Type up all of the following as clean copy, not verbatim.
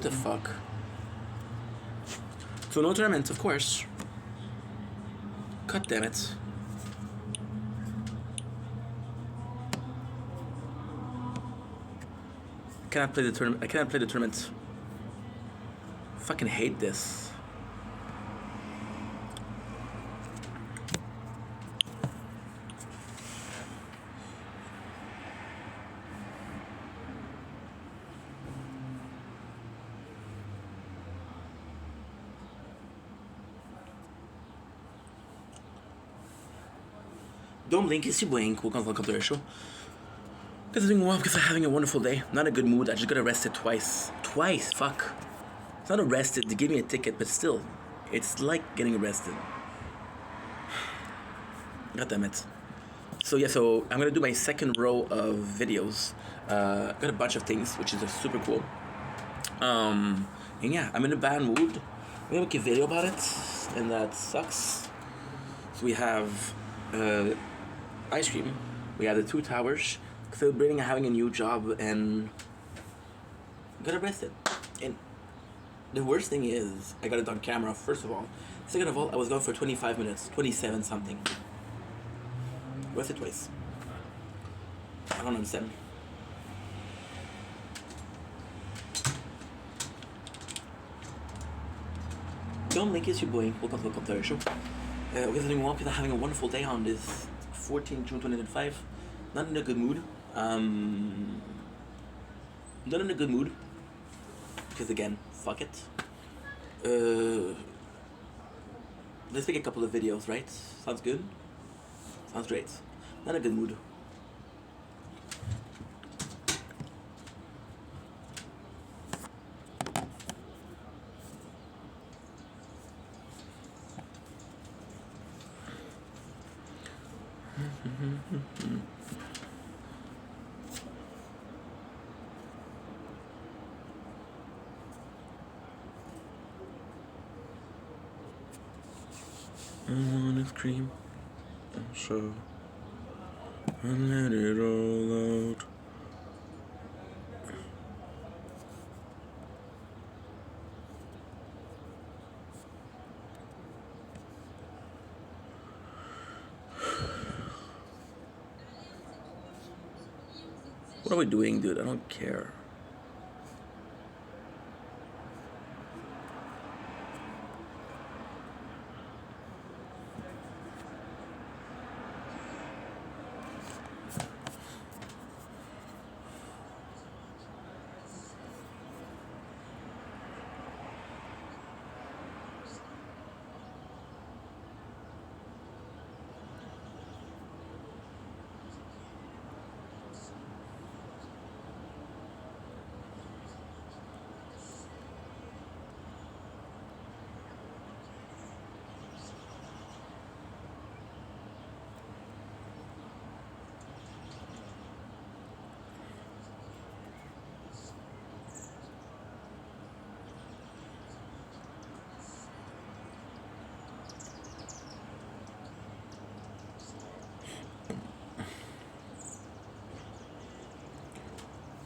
The fuck? So no tournament, of course. God damn it. I cannot play the tournament. I cannot play the tournament. Fucking hate this. Don't blink, it's your blink. Welcome to the show. Because I'm doing well, because I'm having a wonderful day. Not in a good mood. I just got arrested twice. Twice, fuck. It's not arrested, they gave me a ticket, but still. It's like getting arrested. God damn it. So yeah, so I'm gonna do my second row of videos. Got a bunch of things, which is super cool. And yeah, I'm in a bad mood. We have a video about it, and that sucks. So we have ice cream. We have the two towers, celebrating having a new job, and got arrested. And the worst thing is, I got it on camera, first of all. Second of all, I was gone for 25 minutes, 27 something. Arrested twice. I don't understand. Don't link is your boy. Welcome to our show. We're doing well, people having a wonderful day on this 14 June 2025. Not in a good mood. Not in a good mood. Because again, fuck it. Let's make a couple of videos, right? Sounds good? Sounds great. Not in a good mood. I wanna scream and show and let it all out. What are we doing, dude? I don't care.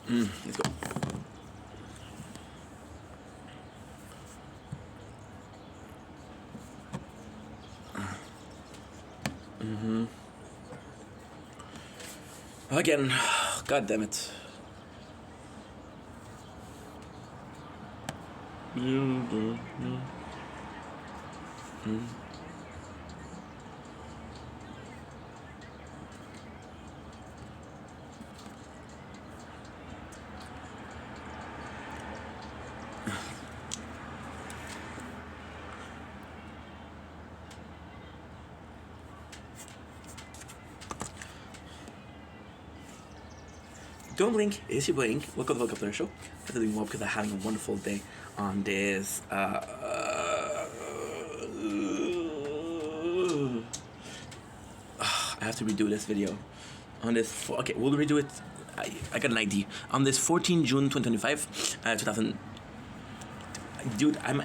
Let's go. Again, god damn it. Don't blink, it's your blink. Welcome to the show. I'm doing well because I'm having a wonderful day on this. I have to redo this video. On this, okay, we'll redo it. I got an ID. On this 14 June 2025, 2000. Dude, I'm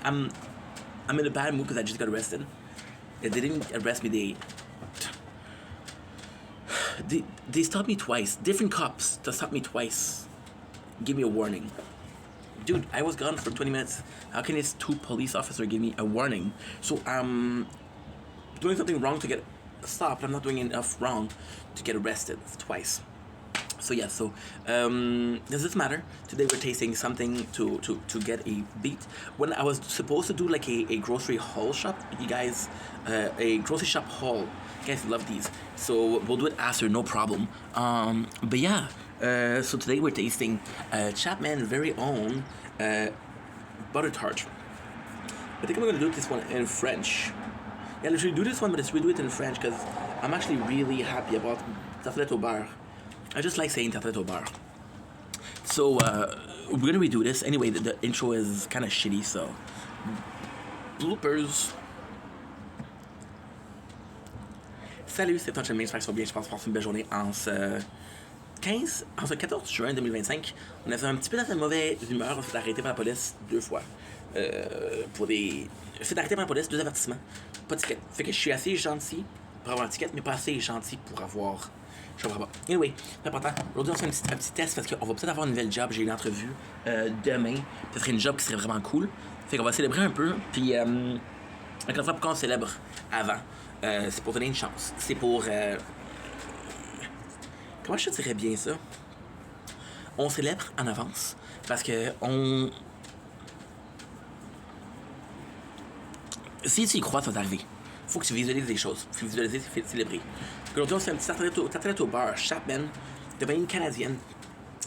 in a bad mood because I just got arrested. They didn't arrest me. They stopped me twice. Different cops that stopped me twice. Give me a warning. dude, I was gone for 20 minutes. How can these two police officers give me a warning? So I'm doing something wrong to get stopped. I'm not doing enough wrong to get arrested twice. So yeah, so does this matter? Today we're tasting something to get a beat. When I was supposed to do like a grocery haul shop, you guys, a grocery shop haul. You guys love these, so we'll do it after, no problem. But yeah, so today we're tasting Chapman very own butter tart. I think I'm gonna do this one in French. Yeah, literally do this one, but let's redo it in French because I'm actually really happy about tartelette au beurre. I just like saying tartelette au beurre. So we're gonna redo this anyway. The intro is kind of shitty, so bloopers. Salut, c'est Ton Chemin, j'espère que ça va bien. Je pense passer une belle journée en ce 14 juin 2025. On avait un petit peu dans une mauvaise humeur. On s'est arrêté par la police 2 fois. Pour des. On s'est arrêté par la police, 2 avertissements. Pas de ticket. Fait que je suis assez gentil pour avoir un ticket, mais pas assez gentil pour avoir. Je comprends pas. Anyway, c'est important. Aujourd'hui, on fait un petit test parce qu'on va peut-être avoir une nouvelle job. J'ai une entrevue demain. Ce serait une job qui serait vraiment cool. Fait qu'on va célébrer un peu. Puis, encore une fois, pourquoi on célèbre avant? C'est pour donner une chance. C'est pour. Comment je te dirais bien ça? On célèbre en avance parce que on. Si tu y crois, ça va t'arriver. Faut que tu visualises des choses. Faut visualiser, c'est célébrer. Aujourd'hui, on fait un petit tartelette au beurre Chapman, de compagnie canadienne.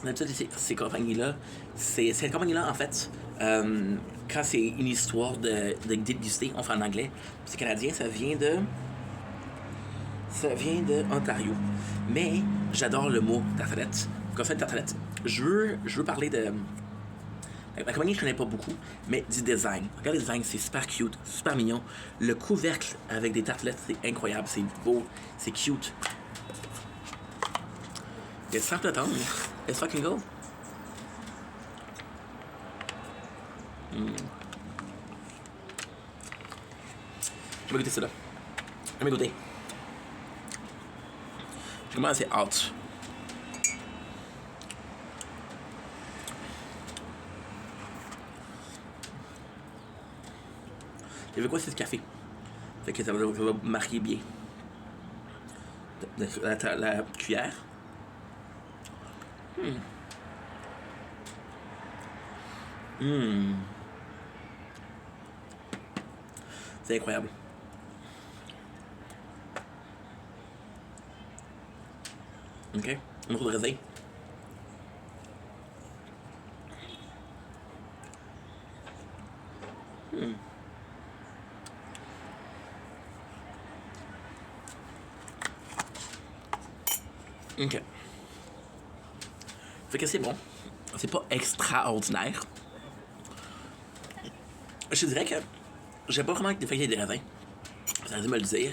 D'habitude, ces compagnies-là, cette compagnie-là, en fait, quand c'est une histoire de déguster, on fait en anglais. C'est canadien, ça vient de Ontario. Mais j'adore le mot tartelette. Quand on fait une tartelette, je veux parler de. La compagnie, je connais pas beaucoup, mais du design. Regarde le design, c'est super cute, super mignon. Le couvercle avec des tartelettes, c'est incroyable, c'est beau, c'est cute. Et sans plus attendre, let's fucking go. Je vais goûter ça là. Je vais goûter. J'ai vraiment assez hâte. Il y avait quoi, c'est du café. Fait que ça va marquer bien. La cuillère. C'est incroyable. Ok, un autre de raisin. Ok. Fait que c'est bon. C'est pas extraordinaire. Je te dirais que j'ai pas vraiment défait des raisins. Ça aurait dû me le dire.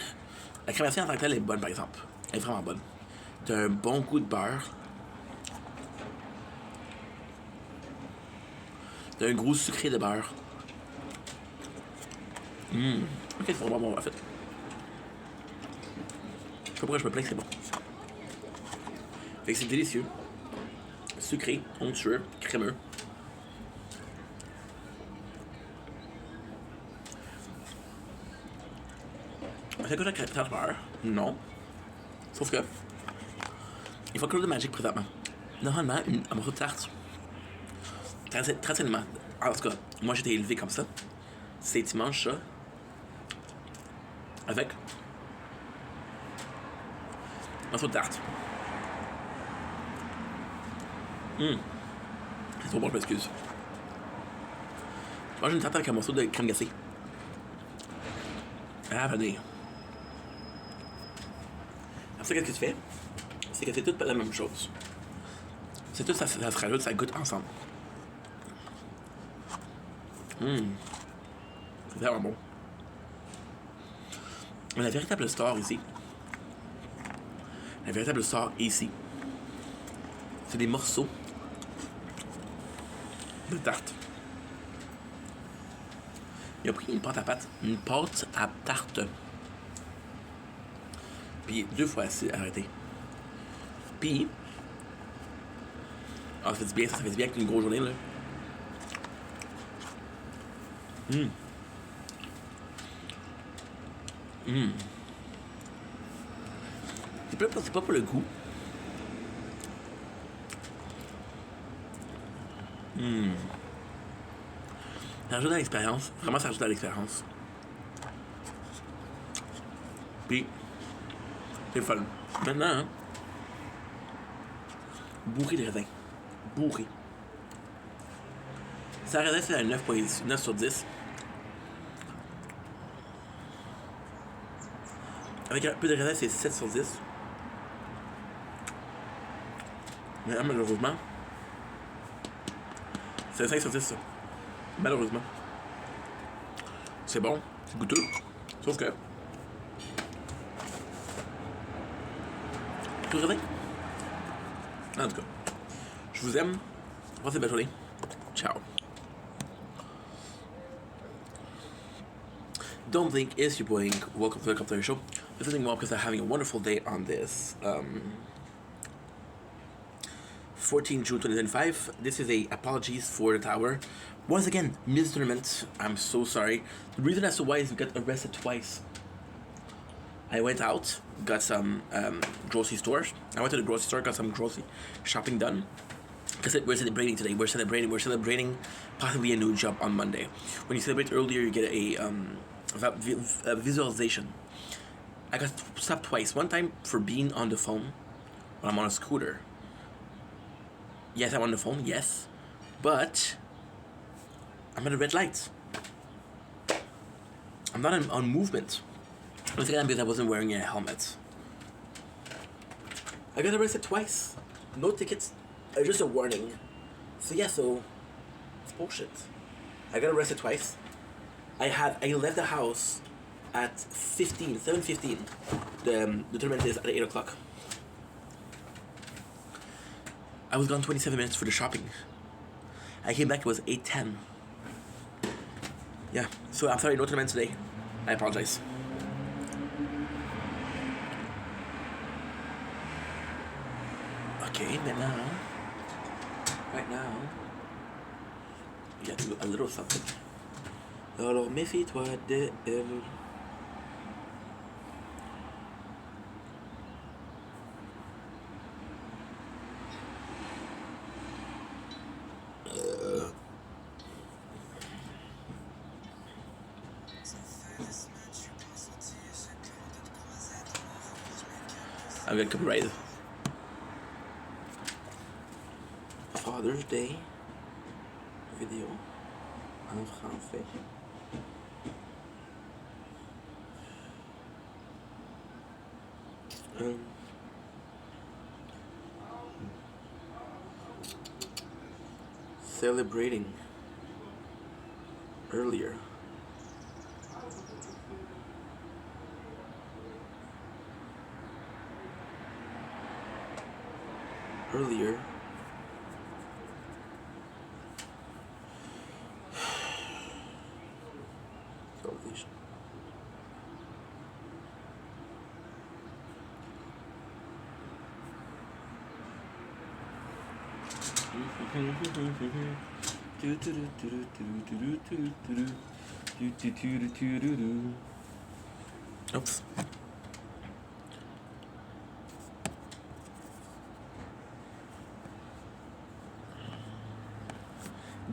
La crème glacée en tant que telle est bonne, par exemple. Elle est vraiment bonne. T'as un bon goût de beurre. T'as un gros sucré de beurre. Ok, c'est vraiment bon, en fait. Je sais pas pourquoi je me plains que c'est bon. Fait que c'est délicieux. Sucré, onctueux, crémeux. Ça goûte la crème de beurre? Non. Sauf que, il faut quelque chose de magique présentement. Normalement, un morceau de tarte, traditionnellement, en tout cas, moi j'étais élevé comme ça, c'est tu manges ça avec un morceau de tarte. C'est trop bon, je m'excuse. Tu manges une tarte avec un morceau de crème glacée. Ah, venez. Après, qu'est-ce que tu fais? C'est que c'est tout pas la même chose. C'est tout, ça se rajoute, ça goûte ensemble. C'est vraiment bon. Mais la véritable star ici, c'est des morceaux de tarte. Il a pris une pâte à tarte. Puis 2 fois assez arrêté. Puis, ça fait du bien, ça fait du bien avec une grosse journée là. Mm. Mm. C'est pas pour le goût. Mm. Ça rajoute à l'expérience. Vraiment, ça rajoute à l'expérience. Puis, c'est fun. Maintenant, hein, bourré de raisin. Bourré. Ça raisin, c'est à 9 sur 10. Avec un peu de raisin, c'est 7 sur 10. Mais là, malheureusement, c'est 5 sur 10, ça. Malheureusement. C'est bon, c'est goûteux. Sauf que. Tout raisin. En tout cas, je vous aime. Passez belle journée. Ciao. Don't blink, it's your boy Ink. Welcome to the Cup Show. Listening well because I'm having a wonderful day on this 14 June 2025. This is a apologies for the tower. Once again, missed tournament. I'm so sorry. The reason as to why is we got arrested twice. I went out, got some grocery stores. I went to the grocery store, got some grocery shopping done. Because we're celebrating today. We're celebrating possibly a new job on Monday. When you celebrate earlier, you get a visualization. I got stopped twice. One time for being on the phone when I'm on a scooter. Yes, I'm on the phone, yes. But I'm at a red light. I'm not on movement. Once again, because I wasn't wearing a helmet. I got arrested twice. No tickets. Just a warning. So yeah, so it's bullshit. I got arrested twice. I left the house at 7:15. The tournament is at 8 o'clock. I was gone 27 minutes for the shopping. I came back, it was 8:10. Yeah, so I'm sorry, no tournament today. I apologize. Okay, maintenant, right now, il y a a little something. Alors, méfie-toi de elle. I'm gonna copyright Father's Day vidéo en français. Celebrating earlier. Salvation. Oops.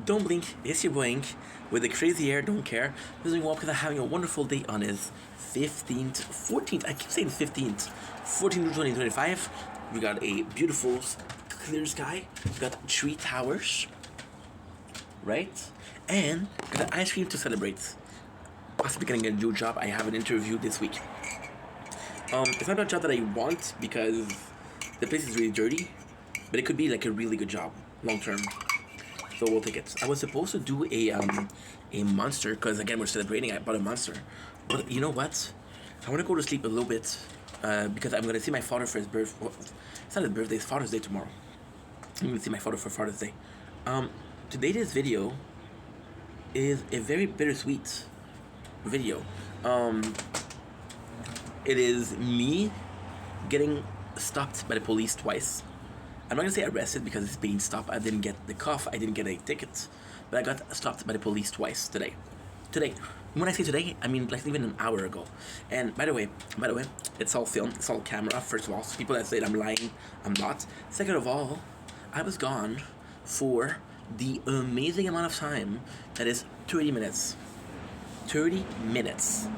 Don't blink, it's your boy Ink, with the crazy hair, don't care. Doing well because I'm having a wonderful day on his 14th, I keep saying 15th, 14th June 2025. We got a beautiful clear sky, we got 3 towers, right? And got an ice cream to celebrate. Possibly getting a new job. I have an interview this week. It's not a job that I want because the place is really dirty, but it could be like a really good job, long term. So we'll take it. I was supposed to do a monster because again we're celebrating. I bought a monster, but you know what? I want to go to sleep a little bit because I'm gonna see my father for his birthday. Well, it's not his birthday. It's Father's Day tomorrow. I'm gonna see my father for Father's Day. Today's video is a very bittersweet video. It is me getting stopped by the police twice. I'm not gonna say arrested because it's being stopped. I didn't get the cuff. I didn't get a ticket, but I got stopped by the police twice today. today. When I say today, I mean like even an hour ago. And by the way, it's all film, it's all camera. First of all, so people that say I'm lying, I'm not. Second of all, I was gone for the amazing amount of time that is 30 minutes. 30 minutes.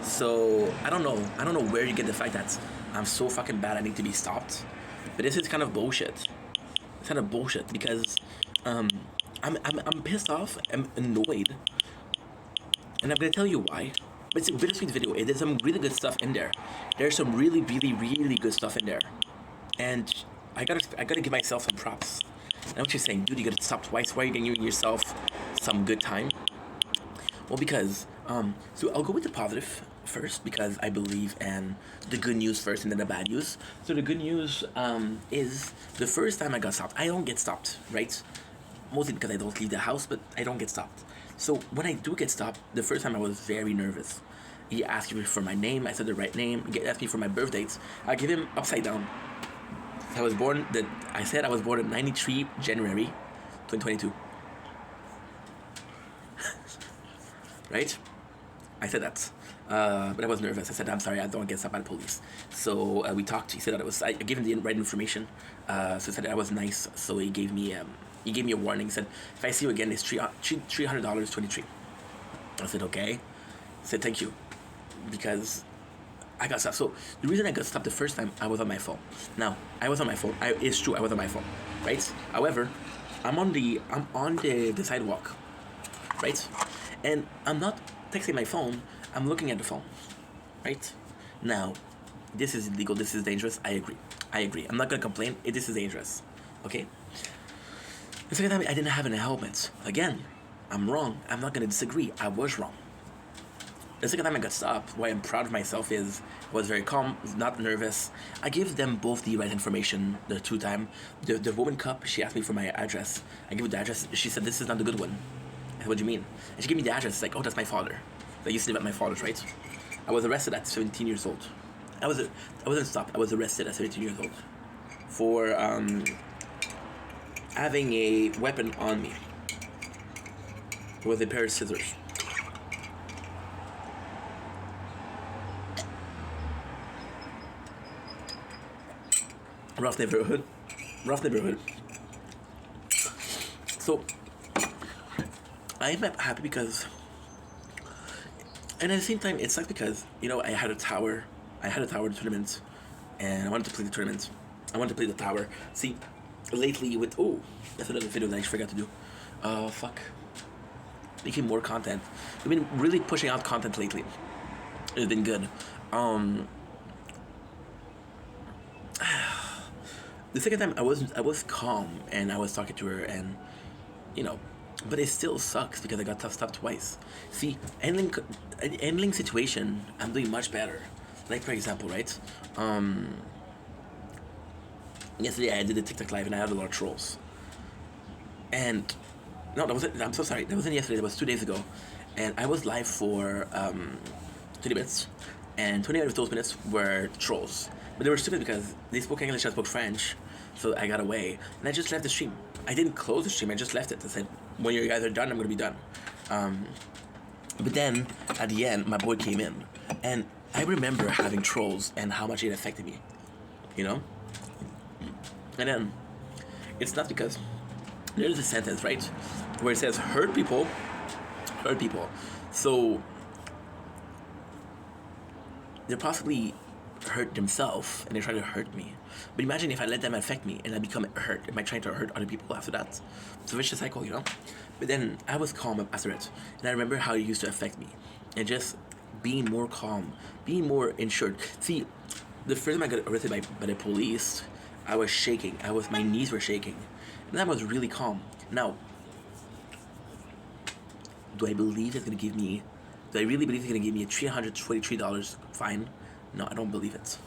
So I don't know where you get the fact that I'm so fucking bad I need to be stopped. But this is kind of bullshit. It's kind of bullshit because I'm pissed off, I'm annoyed, and I'm gonna tell you why. But it's a bittersweet video. There's some really good stuff in there. There's some really good stuff in there, and I gotta give myself some props. I know what you're saying, dude. You gotta stop twice. Why are you giving yourself some good time? Well, because so I'll go with the positive first because I believe in the good news first and then the bad news. So the good news is the first time I got stopped, I don't get stopped, right? Mostly because I don't leave the house, but I don't get stopped. So when I do get stopped, the first time I was very nervous. He asked me for my name. I said the right name. He asked me for my birth dates. I give him upside down. I said I was born in 93 January 2022. Right? I said that. But I was nervous. I said, I'm sorry, I don't get stopped by the police. So we talked. He said that I gave him the right information. So he said that I was nice. So he gave me a warning. He said, if I see you again, it's $300, 23. I said, okay. He said, thank you. Because I got stopped. So the reason I got stopped the first time, I was on my phone. Now, I was on my phone. It's true, I was on my phone. Right? However, I'm on the sidewalk. Right? And I'm not texting my phone, I'm looking at the phone. Right? Now, this is illegal, this is dangerous, I agree. I'm not gonna complain, this is dangerous. Okay? The second time I didn't have any helmet. Again, I'm wrong. I'm not gonna disagree. I was wrong. The second time I got stopped, why I'm proud of myself is I was very calm, not nervous. I gave them both the right information the two time. The woman cop, she asked me for my address. I gave her the address. She said, this is not the good one. I said, what do you mean? And she gave me the address. It's like, oh, that's my father. I used to live at my father's, right? I was arrested at 17 years old. I wasn't stopped. I was arrested at 17 years old for having a weapon on me with a pair of scissors. Rough neighborhood. So I'm happy because, and at the same time, it sucks because I had a tower tournament, and I wanted to play the tournament. I wanted to play the tower. See, lately that's another video that I forgot to do. Fuck. Making more content. We've been really pushing out content lately. It's been good. The second time I was calm and I was talking to her and but it still sucks because I got stopped twice. See, handling situation I'm doing much better. Like for example, right? Yesterday I did a TikTok live and I had a lot of trolls. And no, I'm so sorry. That wasn't yesterday. That was 2 days ago, and I was live for 20 minutes, and 20 out of those minutes were trolls. But they were stupid because they spoke English, I spoke French, so I got away. And I just left the stream. I didn't close the stream, I just left it. I said, when you guys are done, I'm going to be done. But then, at the end, my boy came in. And I remember having trolls and how much it affected me. And then, it's not because there's a sentence, right? Where it says, hurt people. So, they're possibly hurt themselves and they try to hurt me. But imagine if I let them affect me and I become hurt. Am I trying to hurt other people after that? It's a vicious cycle, But then I was calm after it. And I remember how it used to affect me. And just being more calm, being more insured. See, the first time I got arrested by the police, I was shaking. My knees were shaking. And I was really calm. Now, do I really believe it's going to give me a $323 fine? No, I don't believe it.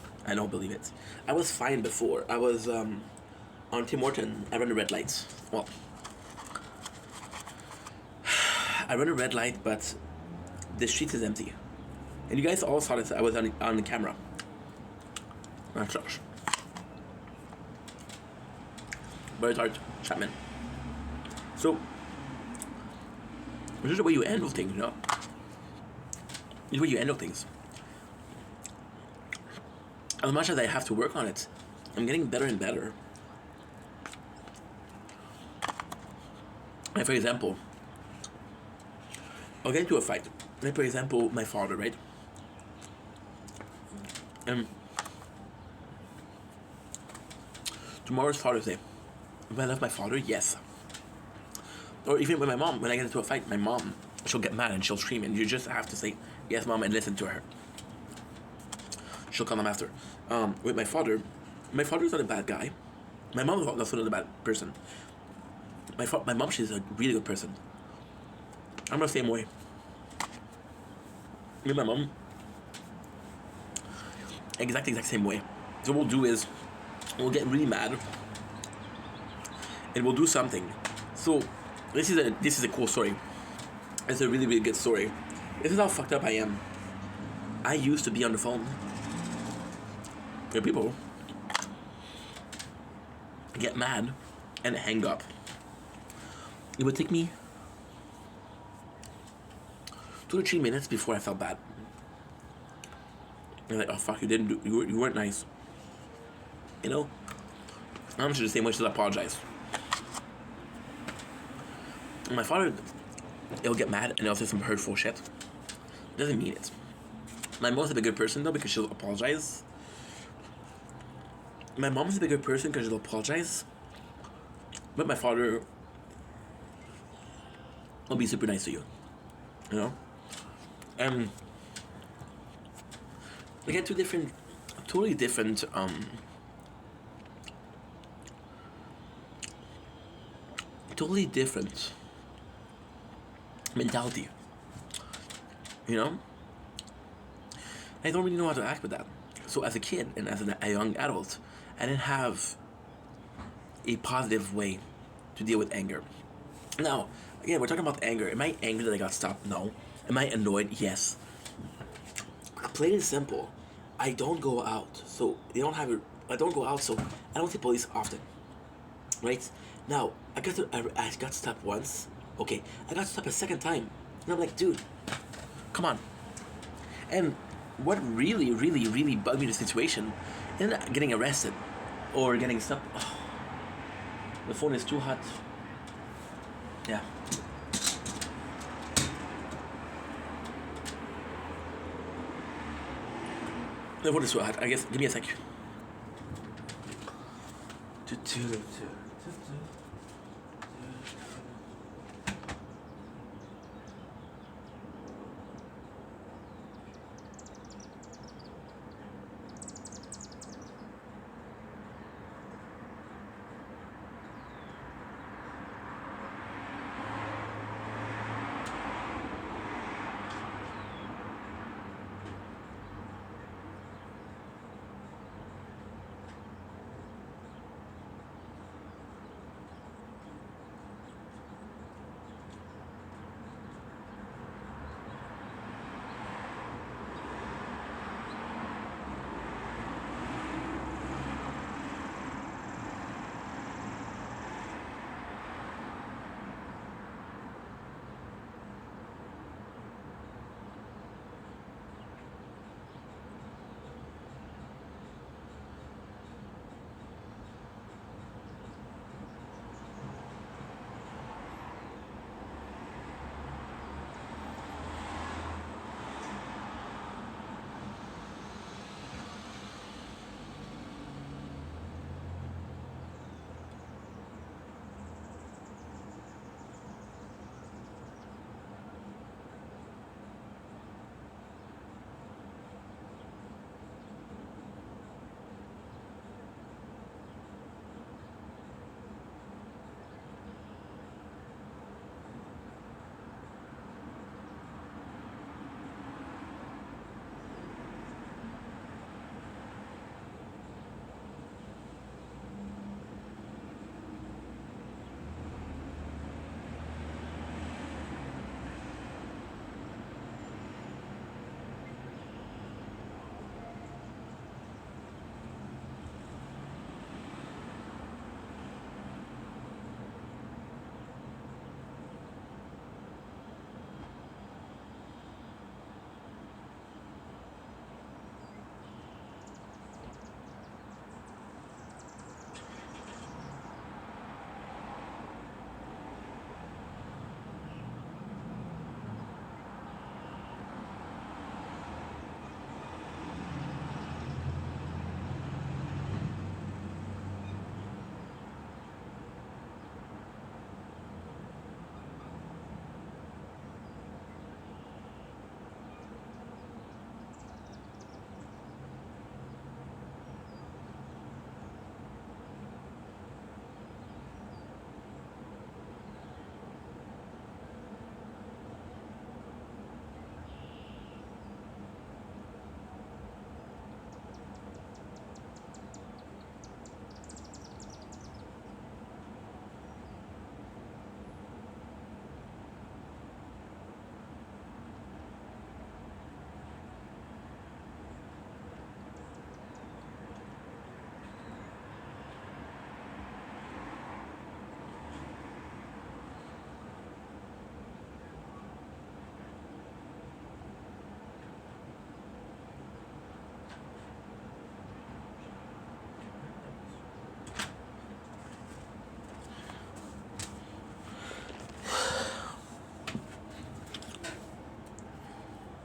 I was fine before. I was on Tim Horton. I run the red lights. Well, I run a red light, but the street is empty. And you guys all saw this. I was on the camera. My gosh. Very hard, Chapman. So, This is the way you handle things, you know? This is the way you handle things. As much as I have to work on it, I'm getting better and better. Like, for example, I'll get into a fight. Like, for example, my father, right? Tomorrow's Father's Day. If I love my father, yes. Or even with my mom, when I get into a fight, my mom, she'll get mad and she'll scream, and you just have to say, yes, mom, and listen to her. She'll come after. With my father's not a bad guy. My mom is also not a bad person. My mom, she's a really good person. I'm the same way. Me and my mom, exact same way. So what we'll do is, we'll get really mad, and we'll do something. So this is a cool story. It's a really good story. This is how fucked up I am. I used to be on the phone with people, get mad, and hang up. It would take me 2 to 3 minutes before I felt bad. I'm like, oh fuck, you weren't nice. You know? I'm just the same way, just apologize. And my father, he'll get mad and he'll say some hurtful shit. Doesn't mean it. My mom's a bigger person though, because she'll apologize. My mom's a bigger person because she'll apologize. But my father will be super nice to you. You know? And we get totally different mentality. You know? I don't really know how to act with that. So as a kid and as a young adult, I didn't have a positive way to deal with anger. Now, again, we're talking about anger. Am I angry that I got stopped? No. Am I annoyed? Yes. Plain and simple, I don't go out. So I don't go out, so I don't see police often. Right? Now, I got stopped once. Okay, I got stopped a second time. And I'm like, dude, come on. And what really, really, really bugged me in the situation isn't getting arrested or getting stopped. Oh, the phone is too hot. Yeah. The phone is too hot. I guess, give me a sec.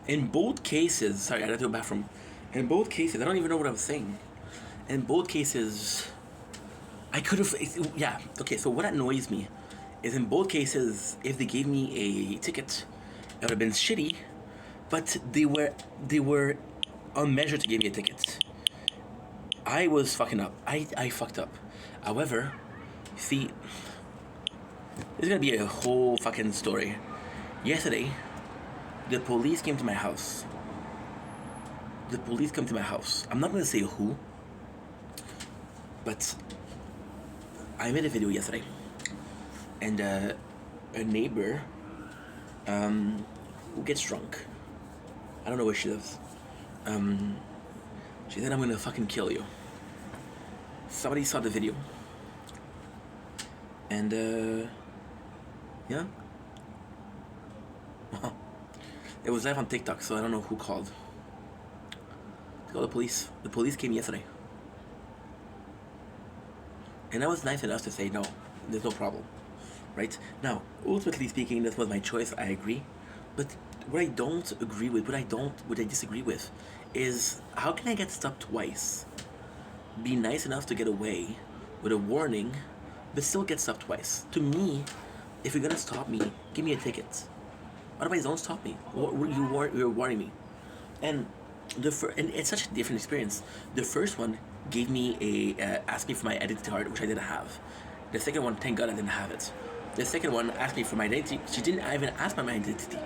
In both cases, sorry, I had to go back from. In both cases, I don't even know what I was saying. In both cases, I could have. Yeah, okay. So what annoys me is in both cases, if they gave me a ticket, it would have been shitty. But they were unmeasured to give me a ticket. I was fucking up. I fucked up. However, see, there's gonna be a whole fucking story. Yesterday, the police came to my house. The police come to my house. I'm not gonna say who, but I made a video yesterday, and a neighbor who gets drunk. I don't know where she lives. She said, "I'm gonna fucking kill you." Somebody saw the video, and yeah, it was live on TikTok, so I don't know who called. Call the police. The police came yesterday. And I was nice enough to say no, there's no problem. Right? Now, ultimately speaking, this was my choice, I agree. But what I don't agree with, what I disagree with, is how can I get stopped twice? Be nice enough to get away with a warning, but still get stopped twice. To me, if you're gonna stop me, give me a ticket. Otherwise, don't stop me. You're warning me. And and it's such a different experience. The first one gave me asked me for my identity card, which I didn't have. The second one, thank God I didn't have it. The second one asked me for my identity. She didn't even ask my identity.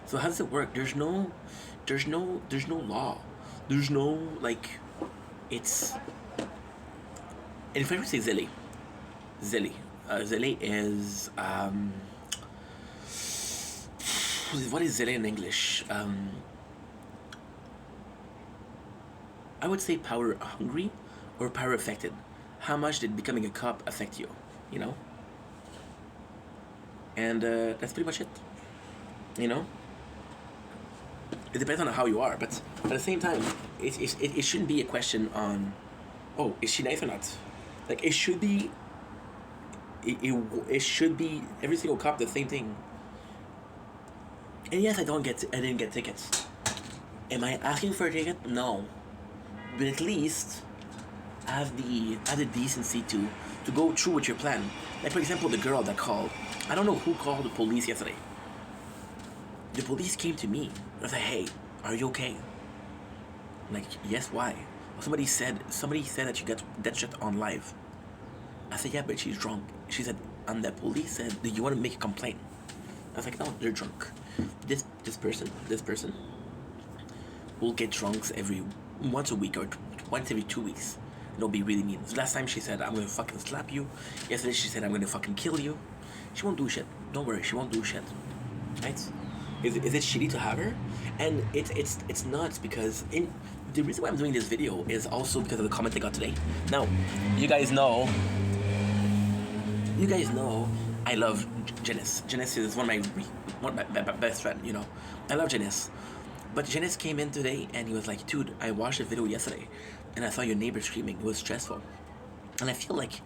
So how does it work? There's no law. There's no like, it's. And if I were to say Zelle is what is Zelle in English? I would say power hungry or power affected. How much did becoming a cop affect you? You know? And that's pretty much it. You know? It depends on how you are, but at the same time, it shouldn't be a question on, oh, is she nice or not? Like, it should be, it should be every single cop the same thing. And yes, I didn't get tickets. Am I asking for a ticket? No. But at least have the decency to go through with your plan. Like, for example, the girl that called. I don't know who called the police yesterday. The police came to me. I was like, "Hey, are you okay?" I'm like, "Yes, why?" Somebody said that you got that shit on live. I said, "Yeah, but she's drunk." She said, and the police said, "Do you want to make a complaint?" I was like, "No, they're drunk. This person will get drunks once a week or once every 2 weeks. And they'll be really mean." So last time she said, "I'm gonna fucking slap you." Yesterday she said, "I'm gonna fucking kill you." She won't do shit. Don't worry, she won't do shit. Right? Is it shitty to have her? And it's nuts because the reason why I'm doing this video is also because of the comment I got today. Now, you guys know I love Janice. Janice is one of my best friend, you know. I love Janice. But Janice came in today and he was like, "Dude, I watched a video yesterday and I saw your neighbor screaming. It was stressful." And I feel like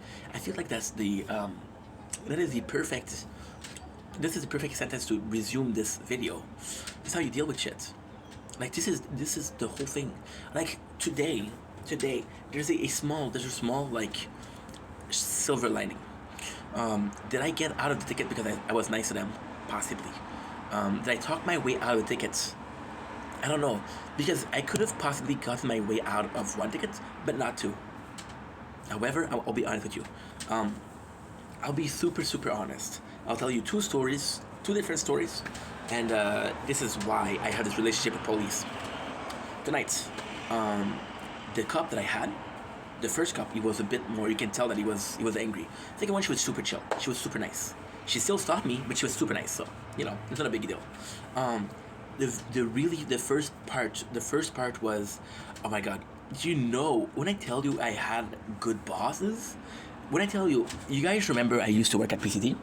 that's this is the perfect sentence to resume this video. This is how you deal with shit. Like, this is the whole thing. Like, today there's a small like silver lining. Did I get out of the ticket because I was nice to them? Possibly. Did I talk my way out of the tickets? I don't know, because I could have possibly gotten my way out of one ticket, but not two. However, I'll be honest with you. I'll be super, super honest. I'll tell you two different stories, and this is why I have this relationship with police. Tonight, the cop that I had, the first cop, he was a bit more. You can tell that he was angry. Second one, she was super chill. She was super nice. She still stopped me, but she was super nice. So it's not a big deal. The first part was, oh my god. When I tell you I had good bosses, when I tell you guys remember I used to work at PCT,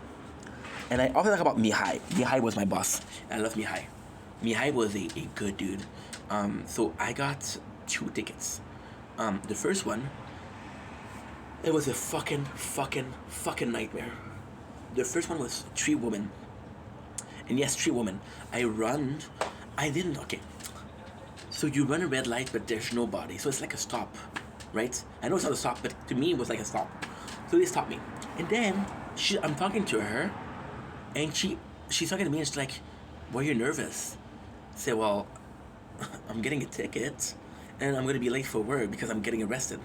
and I often talk about Mihai. Mihai was my boss. I love Mihai. Mihai was a good dude. So I got 2 tickets. The first one, it was a fucking nightmare. The first one was 3 women. And yes, 3 women. I I didn't. Okay. So you run a red light, but there's nobody. So it's like a stop, right? I know it's not a stop, but to me it was like a stop. So they stopped me, and then I'm talking to her, and she's talking to me, and she's like, "Why are you nervous?" I say, "Well, I'm getting a ticket, and I'm gonna be late for work because I'm getting arrested."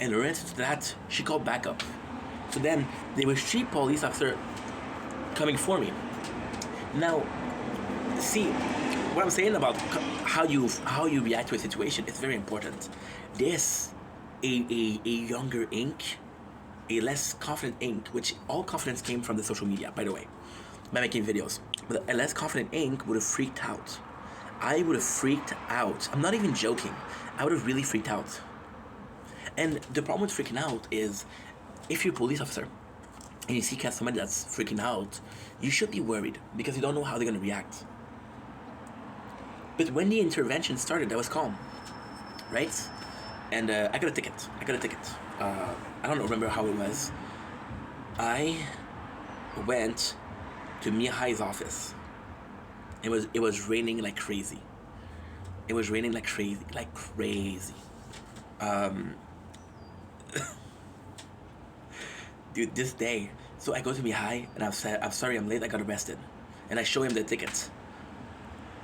And in answer to that, she called backup. So then there was 3 police officers coming for me. Now, see, what I'm saying about how you react to a situation is very important. This, a younger ink, a less confident ink, which all confidence came from the social media, by the way, by making videos. But a less confident ink would have freaked out. I would have freaked out. I'm not even joking. I would have really freaked out. And the problem with freaking out is, if you're a police officer and you see somebody that's freaking out, you should be worried because you don't know how they're gonna react. But when the intervention started, I was calm, right? And I got a ticket. I don't remember how it was. I went to Mihai's office. It was raining like crazy. Dude, this day. So I go to Mihai and I've said, "I'm sorry, I'm late. I got arrested," and I show him the ticket.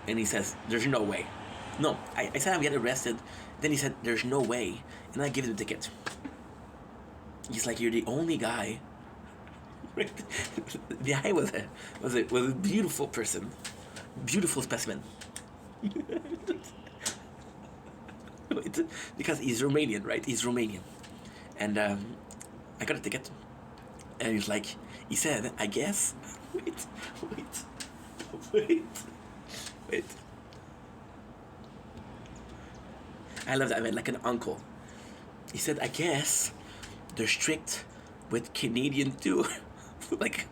And he says, "There's no way." No, I said I'm getting arrested. Then he said, "There's no way," and I give him the ticket. He's like, "You're the only guy." The guy was a beautiful person, beautiful specimen. Because he's Romanian, right? He's Romanian, and I got a ticket, and he said, "I guess." Wait, wait, wait, wait. I love that. I mean, like an uncle. He said, "I guess they're strict with Canadian too." Like,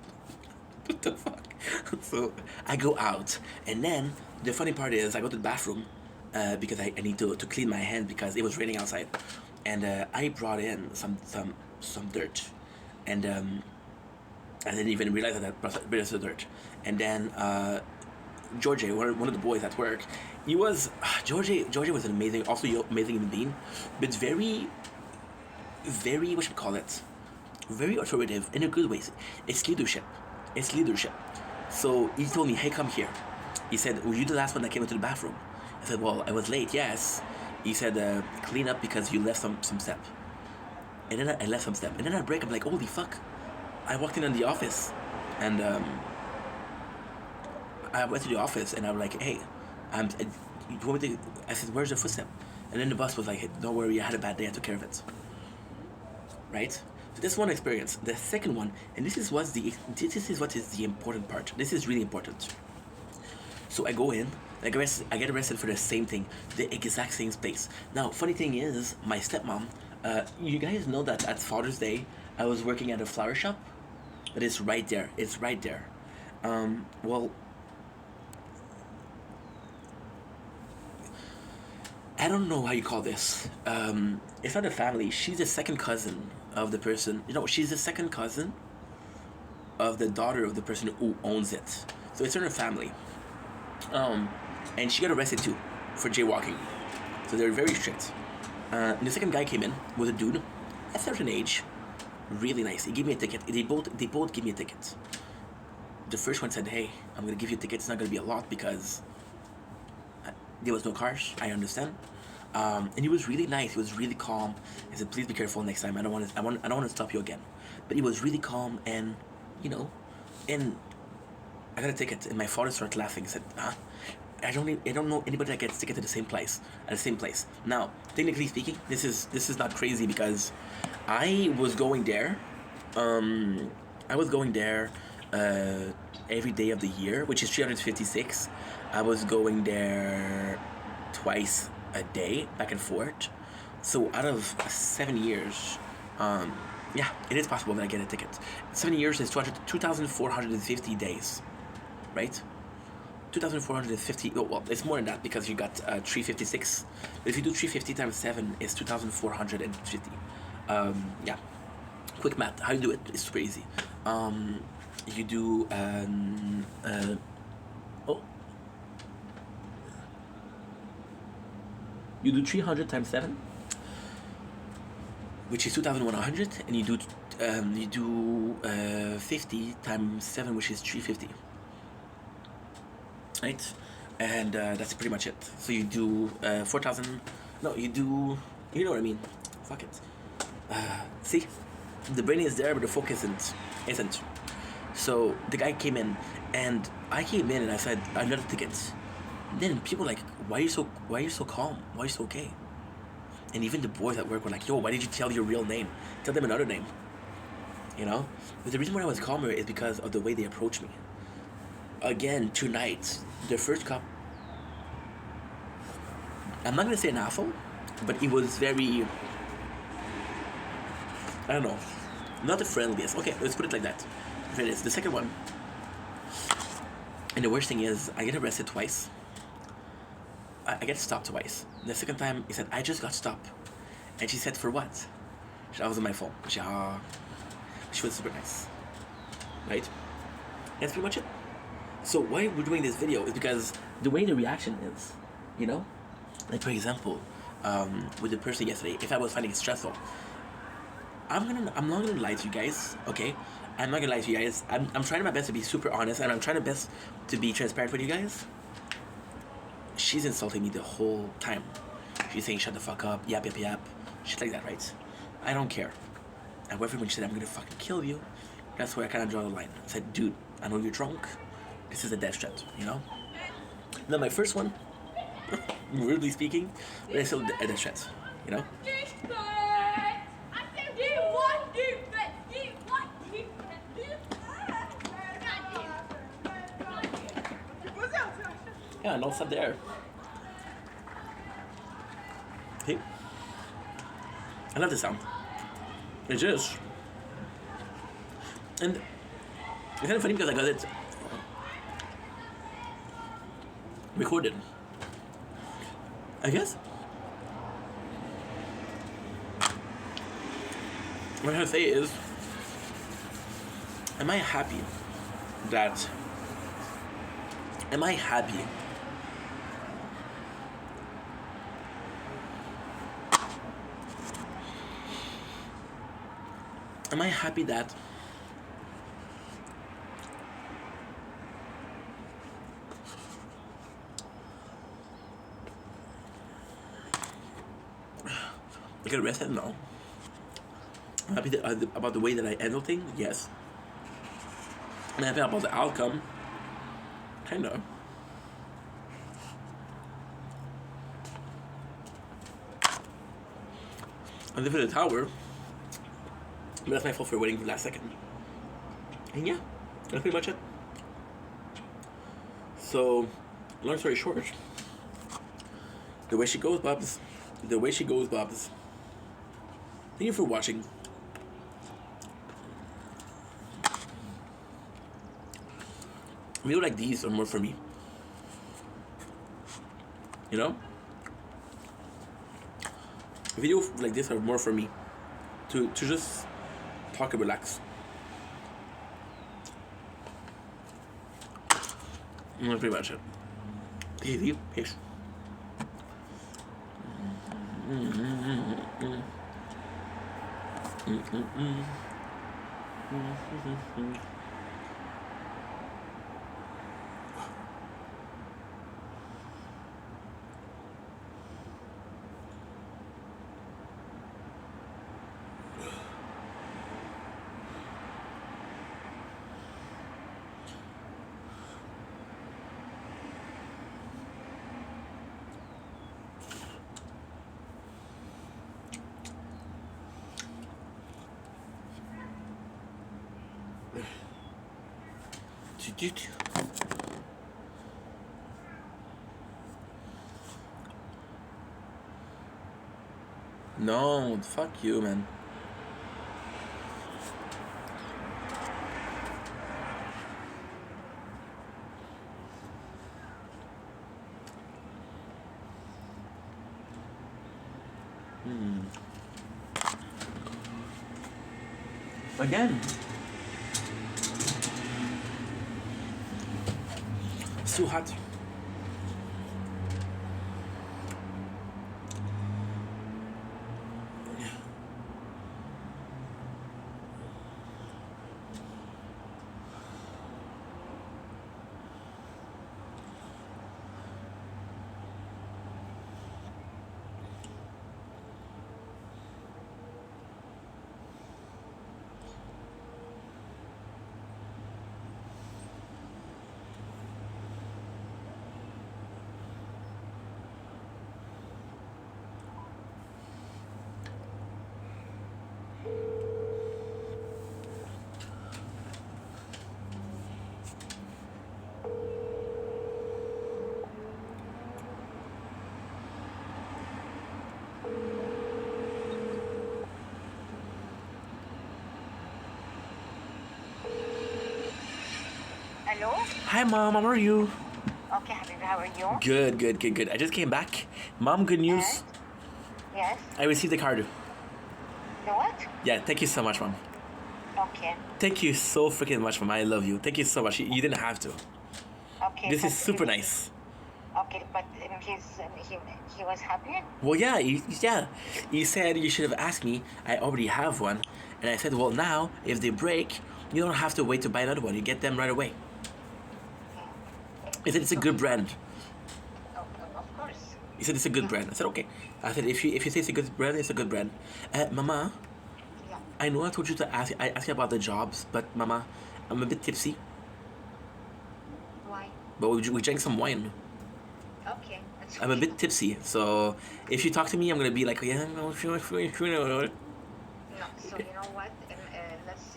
what the fuck? So I go out, and then the funny part is I go to the bathroom because I need to clean my hand because it was raining outside, and I brought in some dirt, and I didn't even realize that I brought some dirt, and then George, one of the boys at work, he was George was an amazing human being, but very what should we call it? Very authoritative in a good way. It's leadership. So he told me, "Hey, come here." He said, "Were you the last one that came into the bathroom?" I said, "Well, I was late, yes." He said, "Clean up because you left some step." And then I left some step. And then I break. I'm like, "Holy fuck!" I walked in the office, and I went to the office, and I'm like, "Hey, you want me to?" I said, "Where's the footstep?" And then the boss was like, "Hey, don't worry, I had a bad day. I took care of it." Right? So that's one experience. The second one, and this is what is the important part. This is really important. So I go in, I get arrested for the same thing, the exact same place. Now, funny thing is, my stepmom. You guys know that at Father's Day, I was working at a flower shop. But it's right there. It's right there. Well, I don't know how you call this. It's not a family. She's the second cousin of the person. She's the second cousin of the daughter of the person who owns it. So it's in her family. And she got arrested too for jaywalking. So they're very strict. And the second guy came in was a dude, at a certain age, really nice. He gave me a ticket. They both gave me a ticket. The first one said, "Hey, I'm gonna give you a ticket. It's not gonna be a lot because there was no cars. I understand." And he was really nice. He was really calm. He said, "Please be careful next time. I don't want to stop you again." But he was really calm, and and I got a ticket, and my father started laughing. He said, I don't know anybody that gets ticket at the same place. Now, technically speaking, this is not crazy because I was going there. I was going there every day of the year, which is 356. I was going there twice a day, back and forth. So out of 7 years, yeah, it is possible that I get a ticket. 7 years is 2,450 days, right? 2,450. Oh, well, it's more than that because you got 356. But if you do 350 times 7, it's 2,450. Yeah. Quick math. How you do it? It's super easy. You do. Oh, you do 300 times 7, which is 2,100, and you do 50 times 7, which is 350. Right, and that's pretty much it. So you do 4,000. No, you do. You know what I mean? Fuck it. See, the brain is there, but the focus isn't. So the guy came in, and I came in, and I said, "I got the tickets." Then people were like, why are you so calm? Why are you so okay? And even the boys at work were like, yo, why did you tell your real name? Tell them another name. You know? But the reason why I was calmer is because of the way they approached me. Again, tonight, the first cup, I'm not gonna say an asshole, but he was very, I don't know, not the friendliest. Okay, let's put it like that. The second one, and the worst thing is, I get arrested twice. I get stopped twice. The second time, he said, I just got stopped. And she said, for what? I was on my phone. She was super nice. Right? That's pretty much it. So why we're doing this video is because the way the reaction is, you know? Like, for example, with the person yesterday, if I was finding it stressful, I'm not gonna lie to you guys, okay? I'm not gonna lie to you guys. I'm trying my best to be super honest, and I'm trying my best to be transparent with you guys. She's insulting me the whole time. She's saying, shut the fuck up, yap, yap, yap. Shit like that, right? I don't care. However, when she said, I'm gonna fucking kill you, that's where I kind of draw the line. I said, dude, I know you're drunk. This is a death threat, you know? Now, my first one, rudely speaking, but it's still a death threat, you know? Yeah, no, stop there. Hey. I love this sound. It is. And it's kind of funny because I got it recorded. I guess what I'm trying to say is, am I happy that am I happy that I get arrested? No. I'm happy about the way that I handle things? Yes. I'm happy about the outcome? Kinda. I live in a tower, but that's my fault for waiting for the last second. And yeah, that's pretty much it. So, long story short, the way she goes, Bubs. Thank you for watching. Videos like these are more for me. You know? Videos like this are more for me. To just talk and relax. And that's pretty much it. Easy. Peace. No, fuck you, man. Again. It's too hot. Hello? Hi, Mom. How are you? Okay, Habibi, how are you? Good, good, good, good. I just came back. Mom, good news. And? Yes? I received the card. The what? Yeah, thank you so much, Mom. Okay. Thank you so freaking much, Mom. I love you. Thank you so much. You didn't have to. Okay. This but is super nice. Okay, but he was happy? Well, yeah, yeah. You said you should have asked me. I already have one. And I said, well, now, if they break, you don't have to wait to buy another one. You get them right away. He said it's a good brand. Oh, of course. He said it's a good brand. I said, okay. I said, if you say it's a good brand, it's a good brand. Mama, Yeah. I know I told you to ask. I asked you about the jobs, but Mama, I'm a bit tipsy. Why? But we drank some wine. Okay. That's I'm a okay. bit tipsy, so if you talk to me, I'm gonna be like, yeah, no, sure. No, so you know what? Let's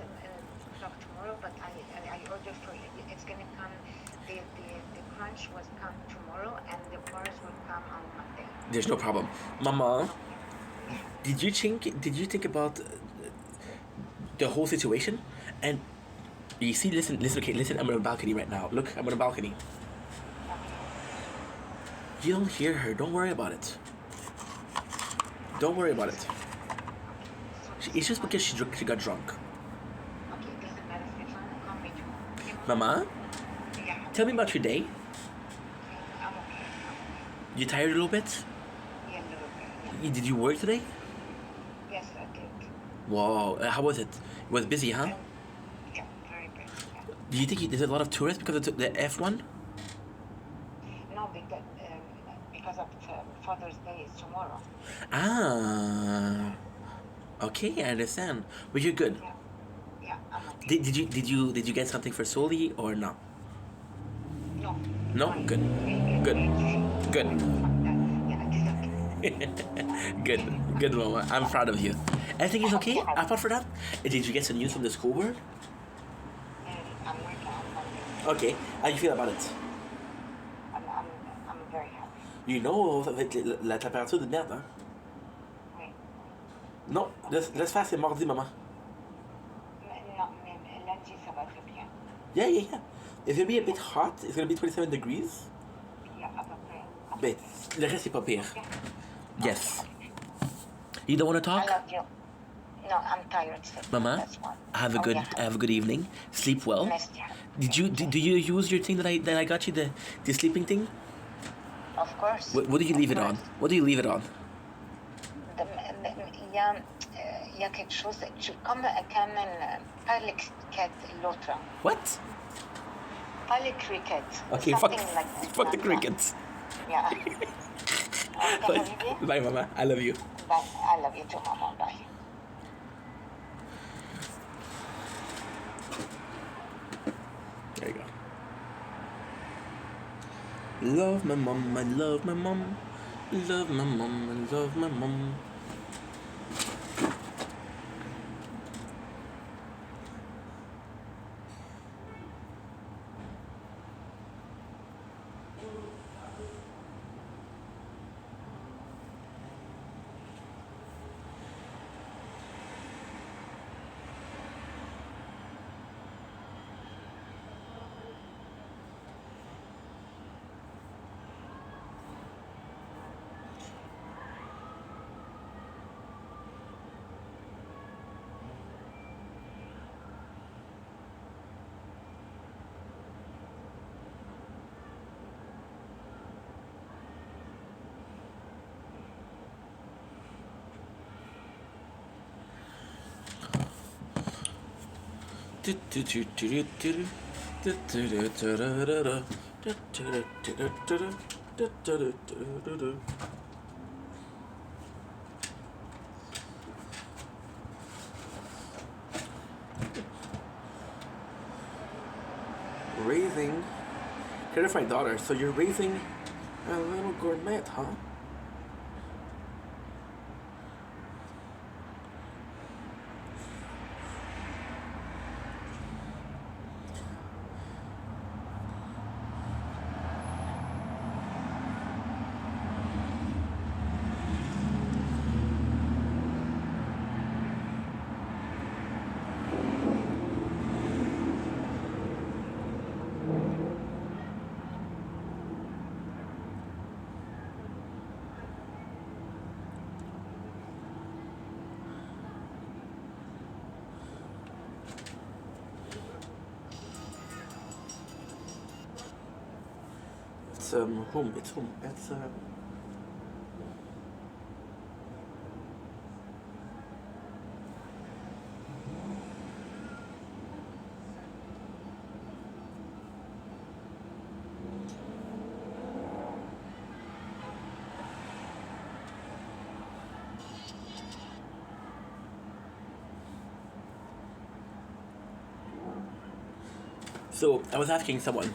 talk tomorrow, but I ordered for you. It's gonna come, the crunch was come tomorrow, and the bars will come on Monday. There's no problem, Mama. Yeah. Did you think about the whole situation? And you see, listen. Okay, listen. I'm on a balcony right now. Look, I'm on a balcony. You don't hear her. Don't worry about it. Don't worry about it. So It's just because she got drunk. okay, it doesn't matter if it's on. Call me tomorrow. Mama, Yeah. tell me about your day. I'm okay. You tired a little bit? Yeah, a little bit. Yeah. Did you work today? Yes, I did. Wow. How was it? It was busy, huh? Yeah, very big. Yeah. Do you think there's a lot of tourists because of the F1? No, because of Father's Day is tomorrow. Ah. Okay, I understand. But you're good. Yeah, yeah, I'm okay. Did you get something for Soli or no? No. No? Fine. Good. Good. Good. Yeah, exactly. Good. Good, Mama. I'm proud of you. Everything is okay apart from that? Did you get some news from the school board? I'm working on Monday. Okay. How do you feel about it? I'm very happy. You know, avec la température de merde, hein? Oui. Non, laisse faire, c'est mardi, maman. Non, mais lundi, ça va très bien. Yeah, yeah, yeah. It's gonna be a bit hot. It's gonna be 27 degrees. Yeah, à peu près. Mais le reste, c'est pas pire. Okay. Yes. You don't want to I talk? love you. No, I'm tired. So Mama, that's one. have a good evening. Sleep well. Nice to have you. Do you use your thing that I got you, the sleeping thing? Of course. What do you leave it on? What do you leave it on? Il y a quelque chose, comme pas les crickets, l'autre. What? Pas les crickets. Okay, Something fuck, like that. fuck the crickets. Yeah. Okay, Habibi. Bye, Mama. I love you. Bye. I love you too, Mama. Bye. There you go. Love my mom, I love my mom. Love my mom, I love my mom. Raising terrified daughter. So you're raising a little gourmet, huh? it's home. It's home. It's So I was asking someone.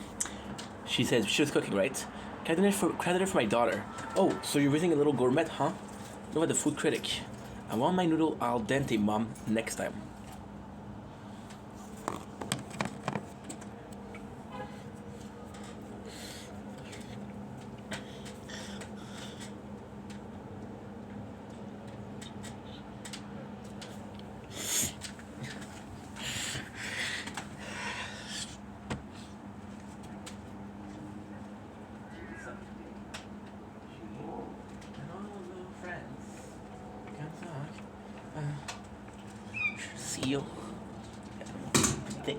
She said she was cooking, right? Can I do it for my daughter? Oh, so you're raising a little gourmet, huh? No, about the food critic. I want my noodle al dente, mom, next time. Seal. Thick.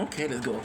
Okay, let's go.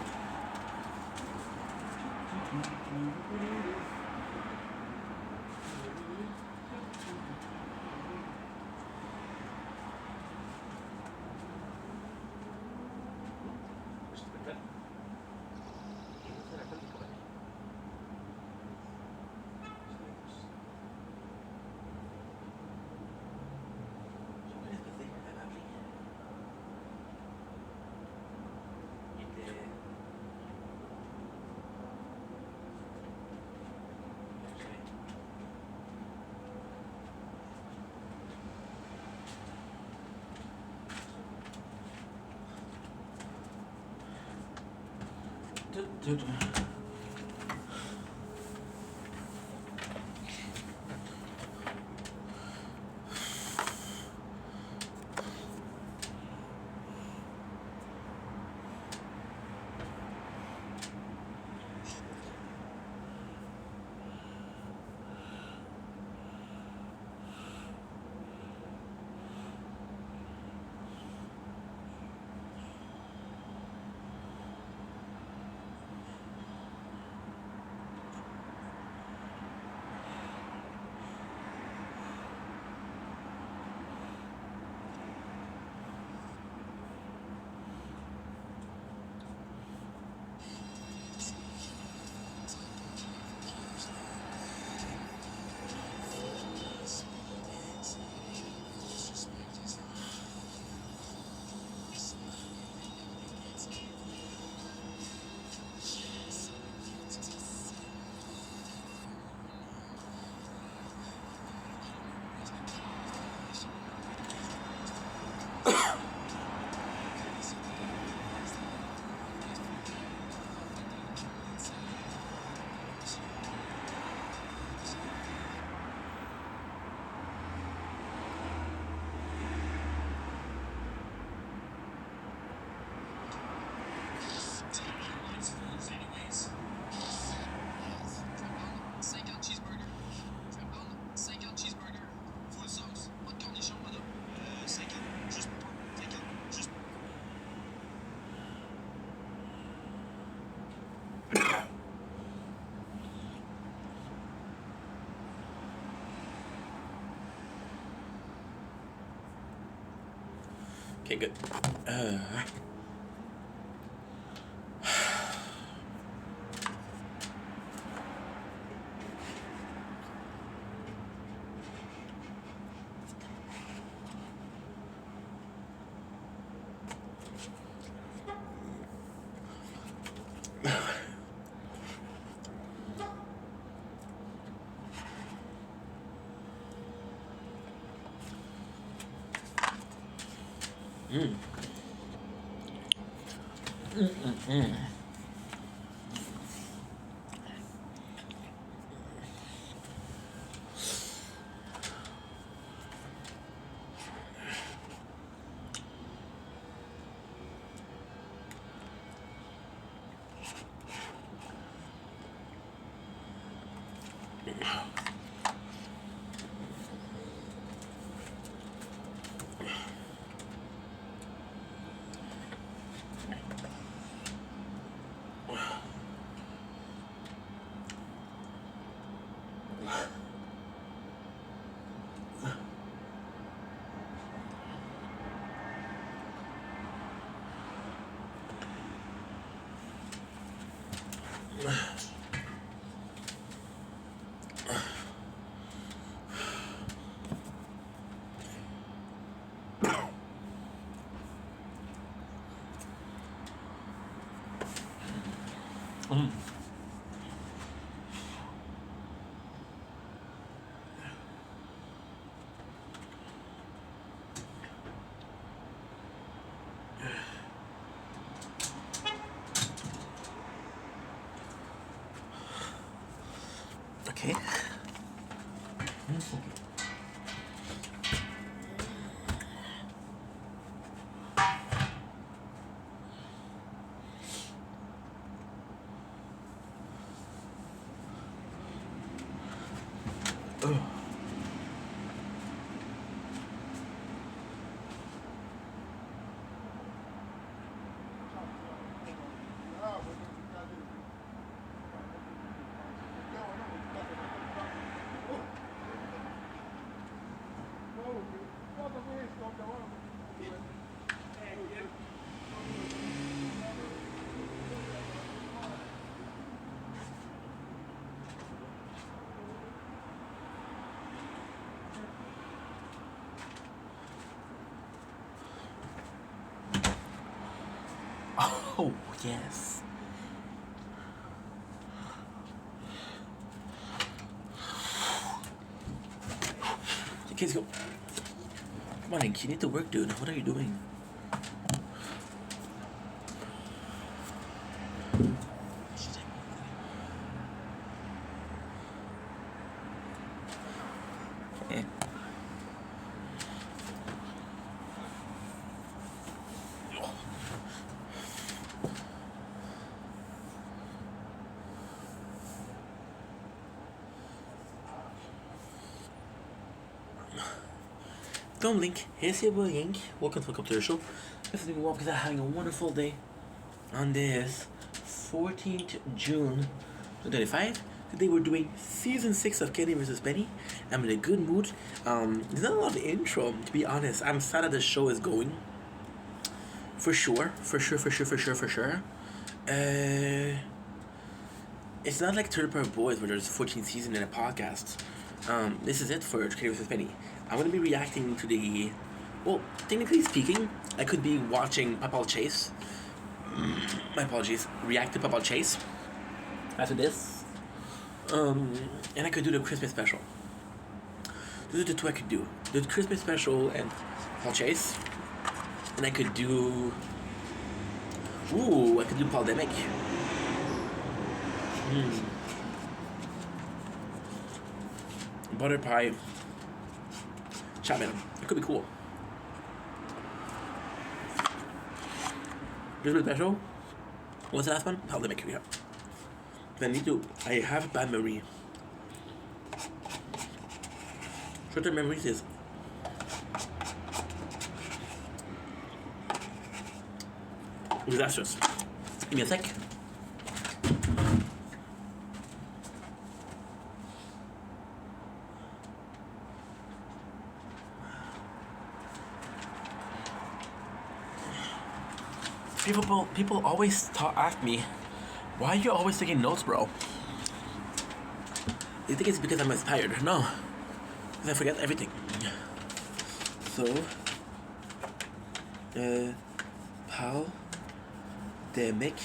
Okay, good. Uh, okay. Oh, yes. The kids go, come on, Hank, you need to work, dude. What are you doing? Eh. Come, Link. Here's your boy, Hank. Welcome to the show. This is because I'm having a wonderful day on this 14th June 2025. Today we're doing season 6 of Kenny vs. Penny. I'm in a good mood. There's not a lot of intro, to be honest. I'm sad that the show is going. For sure. It's not like Third Park Boys where there's 14 seasons in a podcast. This is it for Kenny vs. Penny. I'm gonna be reacting to the. Well, technically speaking, I could be watching Papal Chase. My apologies. React to Papal Chase. After this. And I could do the Christmas special. Those are the two I could do. The Christmas special and Paul Chase. And I could do. Ooh, I could do Pandemic. Butter pie. Chapman. It could be cool. Christmas special. What's the last one? Pandemic. Yeah. I have a bad memory. Short-term memories is disastrous. Give me a sec. People always ask me, why are you always taking notes, bro? You think it's because I'm inspired? No, because I forget everything. So, pandemic,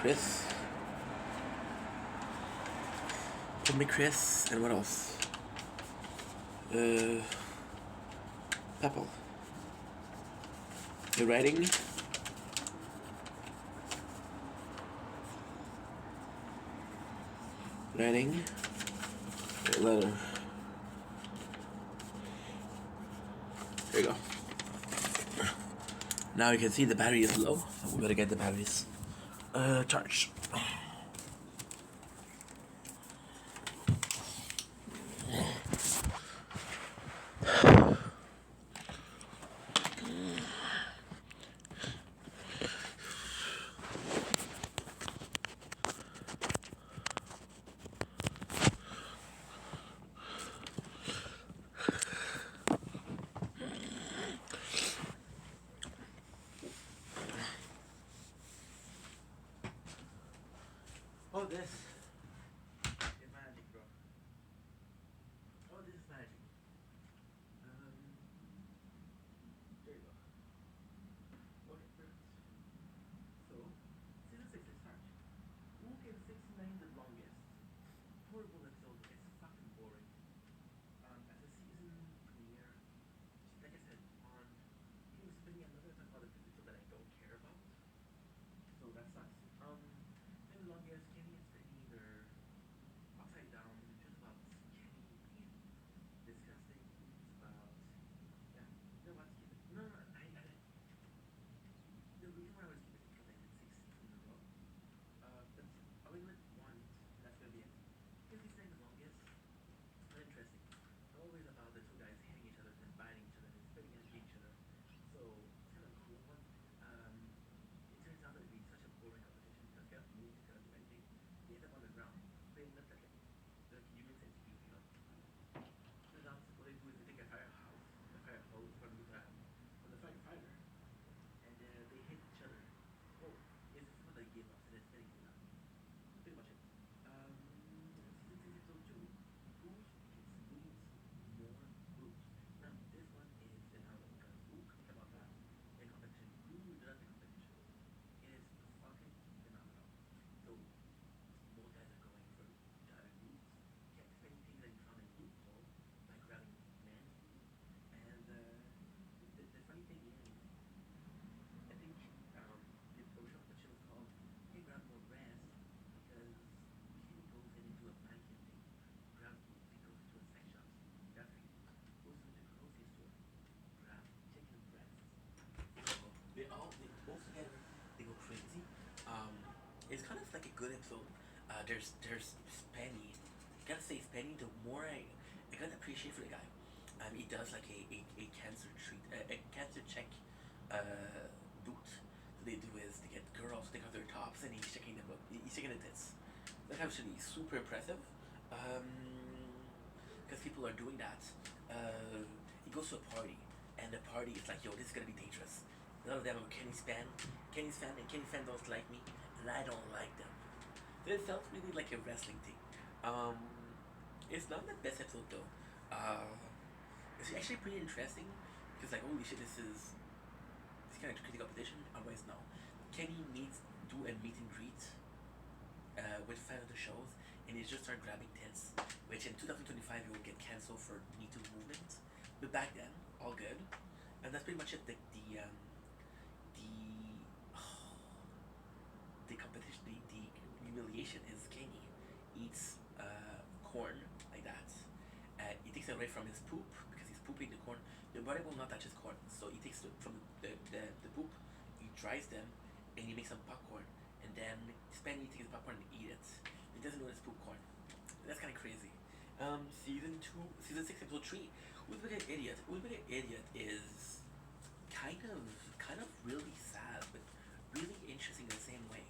Chris, Chris, and what else? Pepple. The writing. Writing. Letter. There you go. Now you can see the battery is low. We better get the batteries charged. Oh, this is magic, bro. Oh, this is magic. There you go. Okay, perfect. So, season 6 is start. Who can 69 the longest? Horrible episode. It's fucking boring. As a season premiere, like I said, on Kenny was spinning another talk about a episode that I don't care about. So that sucks. And the longest, Kenny and Spenny, they're upside down, just about Kenny being disgusting. It's about, yeah, you know what, skip it. No, the reason why I would skip it is because I did 6 seasons in a row. But I will let one, and that's gonna be it. Because he's the longest, not interesting. I'm always about the two guys hitting each other, then biting each other, then spitting at each other. So it's kind of a cool one. It turns out that it'd be such a boring competition because they cannot move, they cannot do anything. They end up on the ground, playing up like a human centipede, you know. Turns out what they do is they take a fire hose from the firefighter, and they hit each other. Oh, it's just what they gave up, so they're spitting it out. Pretty much it. Season 6, episode 2. Whose penis needs more glue? Now, this one is phenomenal because who could care about that in competition? Who does the competition? It is fucking phenomenal. So, both guys are going for glutes. Kept spinning things that you found in loophole by grabbing man's glute. And the funny thing is, I think the original competition was called Hey Grab More Breast because Kenny goes in into a mannequin thing, grabs boobs, he goes into a sex shop, grabs feet, goes into the grocery store, grabs chicken breasts. So they both together, they go crazy. It's kind of like a good episode. There's Spenny. Gotta say Spenny. The more I gotta appreciate for the guy. He does like a cancer a cancer check boot. So they do is they get girls to take off their tops and he's checking them up. He's checking the tits. That's actually super impressive. Because people are doing that. He goes to a party and the party is like, yo, this is gonna be dangerous. A lot of them are Kenny's fan, and Kenny's fan don't like me, and I don't like them. So it felt really like a wrestling thing. It's not the best episode though. It's actually pretty interesting because like holy shit, this kind of crazy competition. Otherwise, no. Kenny needs to do a meet and greet with fans of the shows, and he just start grabbing tits, which in 2025 he would get cancelled for Me Too movement. But back then, all good, and that's pretty much it. The competition, the humiliation is Kenny eats corn like that. He takes it away from his poop because he's pooping the corn. The body will not touch his corn, so he takes it from the poop, he dries them, and he makes some popcorn. And then Spenny takes the popcorn and eat it. He doesn't know it's poop corn. That's kind of crazy. Season 6, episode 3. Who's Bigger Idiot? Who's Bigger Idiot is kind of really sad, but really interesting in the same way.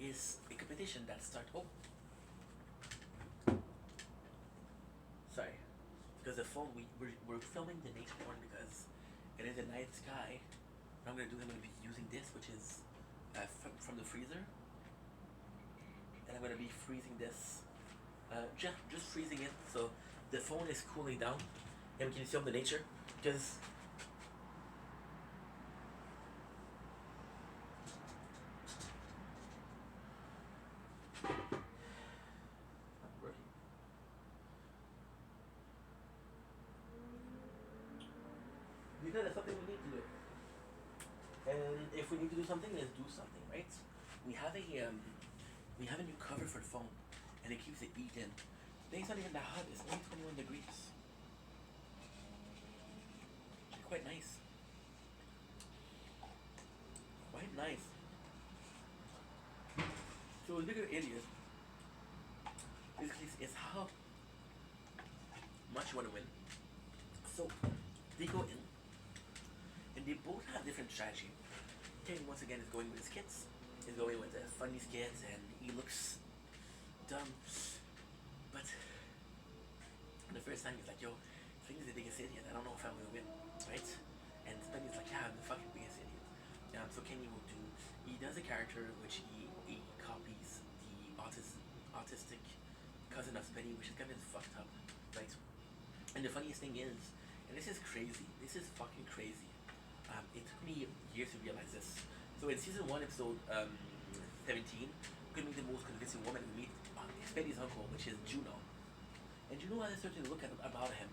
Is a competition that starts. Oh, sorry, because the phone we're filming the nature one because it is a night sky, what I'm gonna do is I'm gonna be using this, which is from the freezer, and I'm gonna be freezing this, just freezing it so the phone is cooling down, and we can film the nature because. Working. Because it's something we need to do. And if we need to do something, let's do something, right? We have a new cover for the phone, and it keeps the heat in. It's not even that hot. It's only 21 degrees. It's quite nice. Quite nice. So the bigger idiot basically is how much you want to win. So they go in, and they both have different strategy. Ken once again is going with his skits. He's going with the funny skits, and he looks dumb. But the first time he's like, "Yo, Spenny's the biggest idiot. I don't know if I'm gonna win, right?" And Spenny's like, "Yeah, I'm the fucking biggest idiot." So Kenny will do. He does a character which he copies the autistic cousin of Spenny, which is kind of fucked up, right? And the funniest thing is, and this is crazy. This is fucking crazy. It took me years to realize this. So in season 1, episode 17, we meet the most convincing woman. We meet Spenny's uncle, which is Juno. And Juno has a certain look about him.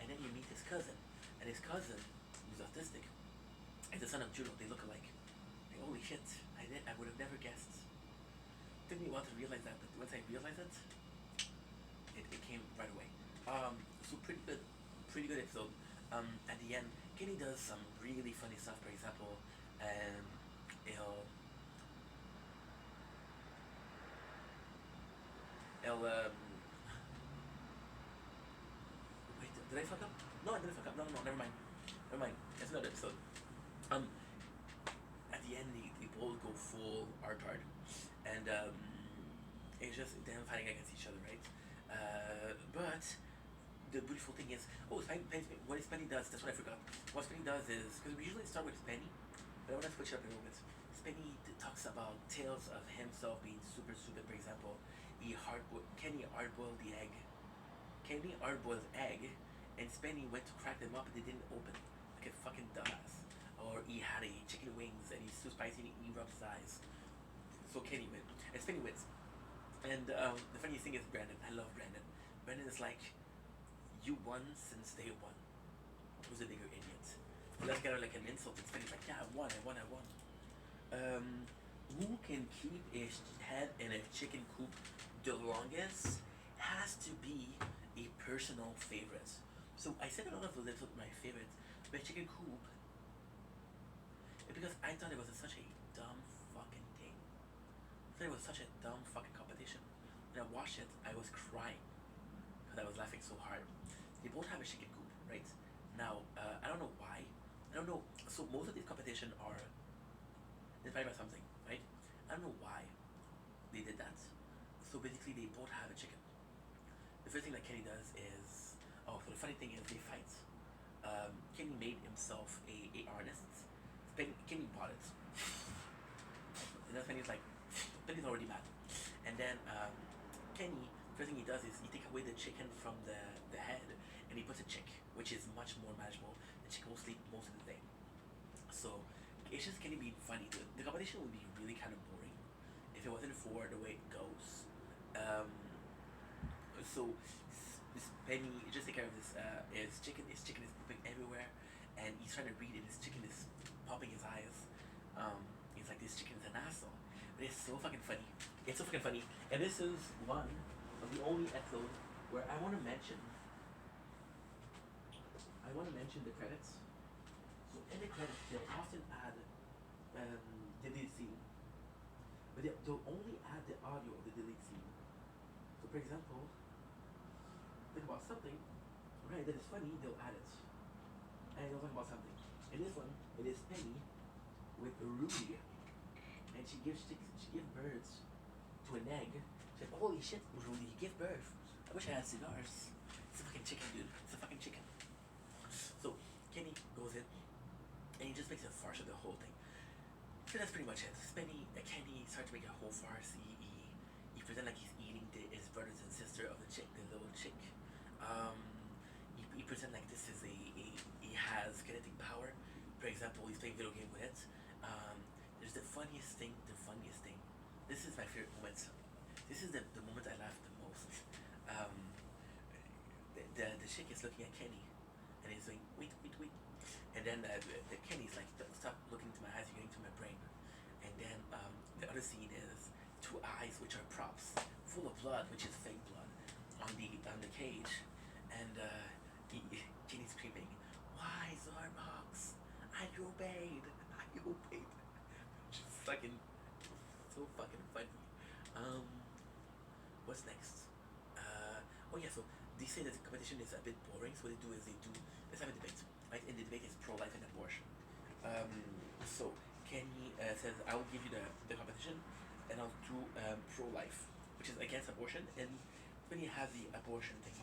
And then you meet his cousin. And his cousin, who's autistic, is the son of Juno. They look alike. Like, holy shit, I would have never guessed. It took me a while to realize that, but once I realized it, it came right away. So pretty good episode. At the end, Kenny does some really funny stuff. For example, he'll wait, did I fuck up? No, I didn't fuck up. No, never mind. It's another episode. At the end, they both go full Artard, and it's just them fighting against each other, right? But the beautiful thing is, what Spenny does, that's what I forgot. What Spenny does is, because we usually start with Spenny, but I want to switch it up a little bit. Spenny talks about tales of himself being super stupid. For example, Kenny hard-boiled the egg. Kenny hard-boiled egg, and Spenny went to crack them up and they didn't open. Like a fucking dumbass. Or he had a chicken wings and he's too spicy and he rubs his eyes. So Kenny wins. And Spenny wins. And the funniest thing is Brandon. I love Brandon. Brandon is like, you won since day one. Who's a bigger idiot? He does get her like an insult. It's Spenny's like, yeah, I won. Who can keep his head in a chicken coop the longest has to be a personal favorite. So I said a lot of the lists of my favorites, but chicken coop, because I thought it was such a dumb fucking thing. I thought it was such a dumb fucking competition. When I watched it, I was crying because I was laughing so hard. They both have a chicken coop, right? Now, I don't know why. I don't know. So most of these competitions are inspired by something, right? I don't know why they did that. So basically, they both have a chicken. The first thing that Kenny does is, so the funny thing is they fight. Kenny made himself a harness. Kenny bought it. And then Penny's like, Penny's already mad. And then Kenny, first thing he does is he takes away the chicken from the head and he puts a chick, which is much more manageable. The chicken will sleep most of the day. So it's just Kenny being funny. The competition would be really kind of boring if it wasn't for the way it goes. So Penny just take care of this. His chicken is pooping everywhere, and he's trying to read it. His chicken is popping his eyes. He's like, this chicken is an asshole. But it's so fucking funny. It's so fucking funny. And this is one of the only episodes where I want to mention the credits. So in the credits, they'll often add the delete scene, but they'll only add the audio of the delete scene. So for example, think about something, right, that is funny, they'll add it. And they'll talk about something. In this one, it is Penny with Rudy, and she gives birds to an egg. She's like, holy shit, Rudy, you give birth. I wish I had cigars. It's a fucking chicken, dude. It's a fucking chicken. So Kenny goes in, and he just makes a farce of the whole thing. So that's pretty much it. Kenny starts to make a whole farce. He pretends like he's eating his brothers and sister of the chick, the little chick. Um, he pretends like this is he has kinetic power. For example, he's playing video game with it. There's the funniest thing. This is my favorite moment. This is the moment I laughed the most. Um, the chick is looking at Kenny, and he's like, wait, and then the Kenny's like, stop looking into my eyes, you're getting to my brain. And then the other scene is two eyes, which are props, full of blood, which is fake blood, on the cage, and Kenny's screaming, "Why, Zorbox? I obeyed, I obeyed." Just fucking so fucking funny. Um, what's next? Oh yeah, so they say that the competition is a bit boring, so what they do is let's have a debate, right? And the debate is pro-life and abortion. So Kenny says, I will give you the competition, and I'll do pro-life, which is against abortion, and when you have the abortion thing,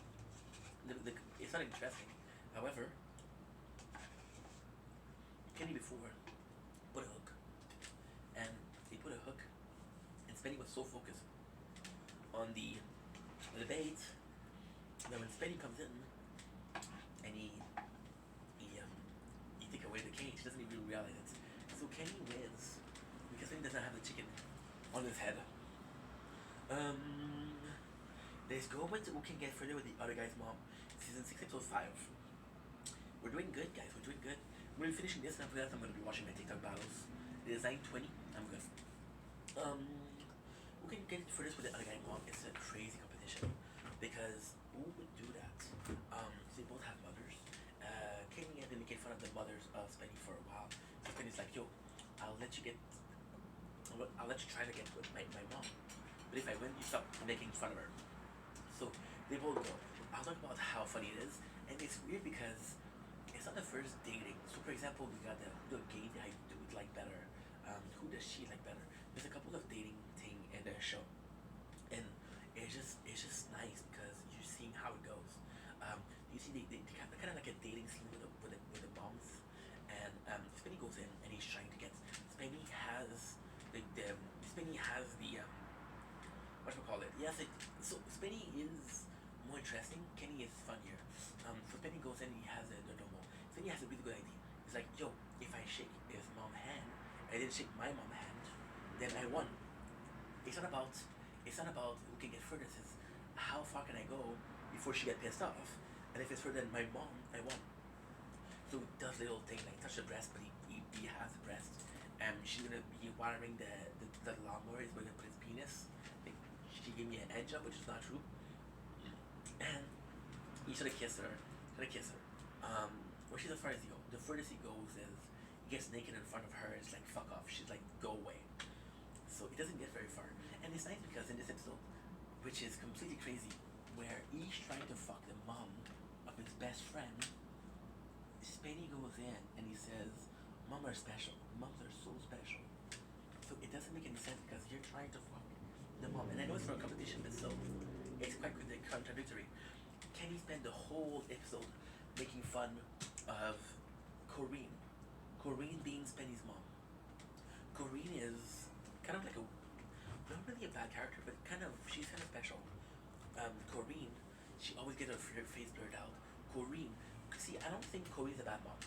it's not interesting. However, Kenny before put a hook, and he put a hook, and Spenny was so focused on the debate that when Spenny comes in and he take away the cage, he doesn't even realize it. So Kenny wins because Spenny doesn't have the chicken on his head. Let's go into who can get further with the other guy's mom. Season 6, episode 5. We're doing good, guys. We're doing good. I'm gonna be finishing this, and after that, I'm gonna be watching my TikTok battles. It is 9:20. I'm good. Who can get furthest with the other guy's mom? It's a crazy competition because who would do that? They both have mothers. Kenny has been making fun of the mothers of Spenny for a while. So Spenny's like, "Yo, I'll let you try to get with my mom. But if I win, you stop making fun of her." So they both go. I'll talk about how funny it is, and it's weird because it's not the first dating. So for example, we got the gay guy dude like better. Who does she like better? There's a couple of dating thing in the show, and it's just nice because you're seeing how it goes. You see they kind of like a dating scene with the moms, and Spenny goes in and he's trying to get. Spenny has the whatchamacallit. Yes, so Spenny is more interesting. Kenny is funnier. So Spenny goes in and he has the normal. Spenny has a really good idea. He's like, yo, if I shake his mom's hand, I didn't shake my mom's hand, then I won. It's not about who can get further. It's how far can I go before she get pissed off. And if it's further than my mom, I won. So he does little thing like touch the breast, but he has the breast. She's gonna be watering the lawnmower. He's gonna put his penis. Like, she gave me an edge up, which is not true. And he should have kissed her. Well, she's as far as he goes. The furthest he goes is he gets naked in front of her. It's like fuck off. She's like go away. So he doesn't get very far. And it's nice because in this episode, which is completely crazy, where he's trying to fuck the mom of his best friend, Spenny goes in and he says, "Moms are special. Moms are so special." So it doesn't make any sense because you're trying to fuck the mom. And I know it's for a competition, but still, it's quite contradictory. Kenny spent the whole episode making fun of Corinne. Corinne being Spenny's mom. Corinne is kind of like not really a bad character, but she's kind of special. Corinne, she always gets her face blurred out. Corinne, see, I don't think Corinne's a bad mom.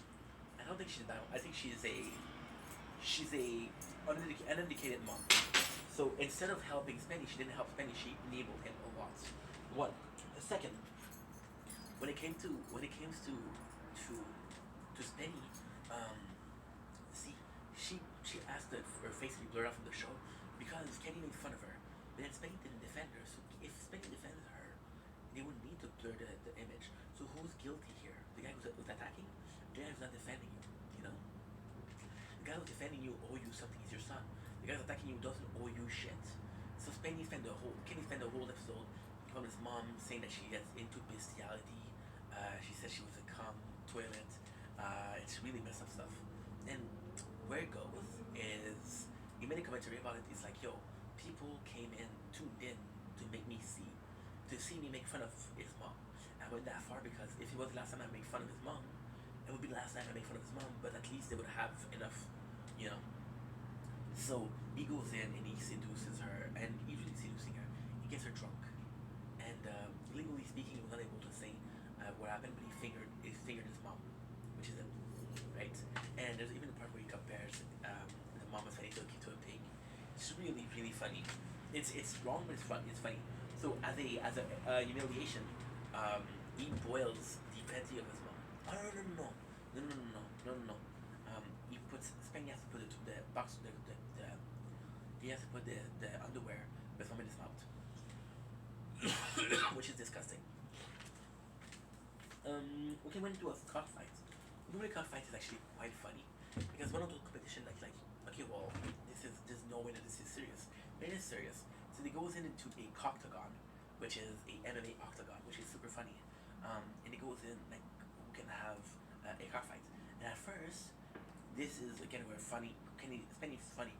I don't think she's a bad mom. I think she's a uneducated mom. So instead of helping Spenny, she didn't help Spenny. She enabled him a lot. One. Second, when it came to Spenny, see, she asked her face to be blurred out from the show because Kenny made fun of her. But then Spenny didn't defend her. So if Spenny defended her, they would need to blur the image. So who's guilty here? The guy who's attacking? The guy who's not defending you, you know? The guy who's defending you owe you something, he's your son. The guy who's attacking you doesn't owe you shit. So Kenny spent the whole episode from his mom saying that she gets into bestiality. She said she was a cum toilet. It's really messed up stuff. And where it goes is he made a commentary about it. It's like, yo, people tuned in to see me make fun of his mom. I went that far because if it was the last time I made fun of his mom, It would be the last time I make fun of his mom, but at least they would have enough, you know. So he goes in and he seduces her, and usually seducing her, he gets her drunk. And legally speaking, he was not able to say what happened, but he fingered his mom, which is it, right? And there's even a part where he compares the mom of Fanny Toki to a pig. It's really really funny. It's wrong, but it's fun. It's funny. So as a humiliation, he boils the panty of his mom. Oh no. He puts Spank has to put the box the he has to put the underwear with him in his mouth, which is disgusting. Okay, went into a cockfight. Doing a cockfight is actually quite funny because one of those competition like okay, well, there's no way that this is serious. But it is serious. So he goes into a coctagon, which is a MMA octagon, which is super funny. And he goes in like who can have a cockfight. And at first, this is again where Spenny's funny.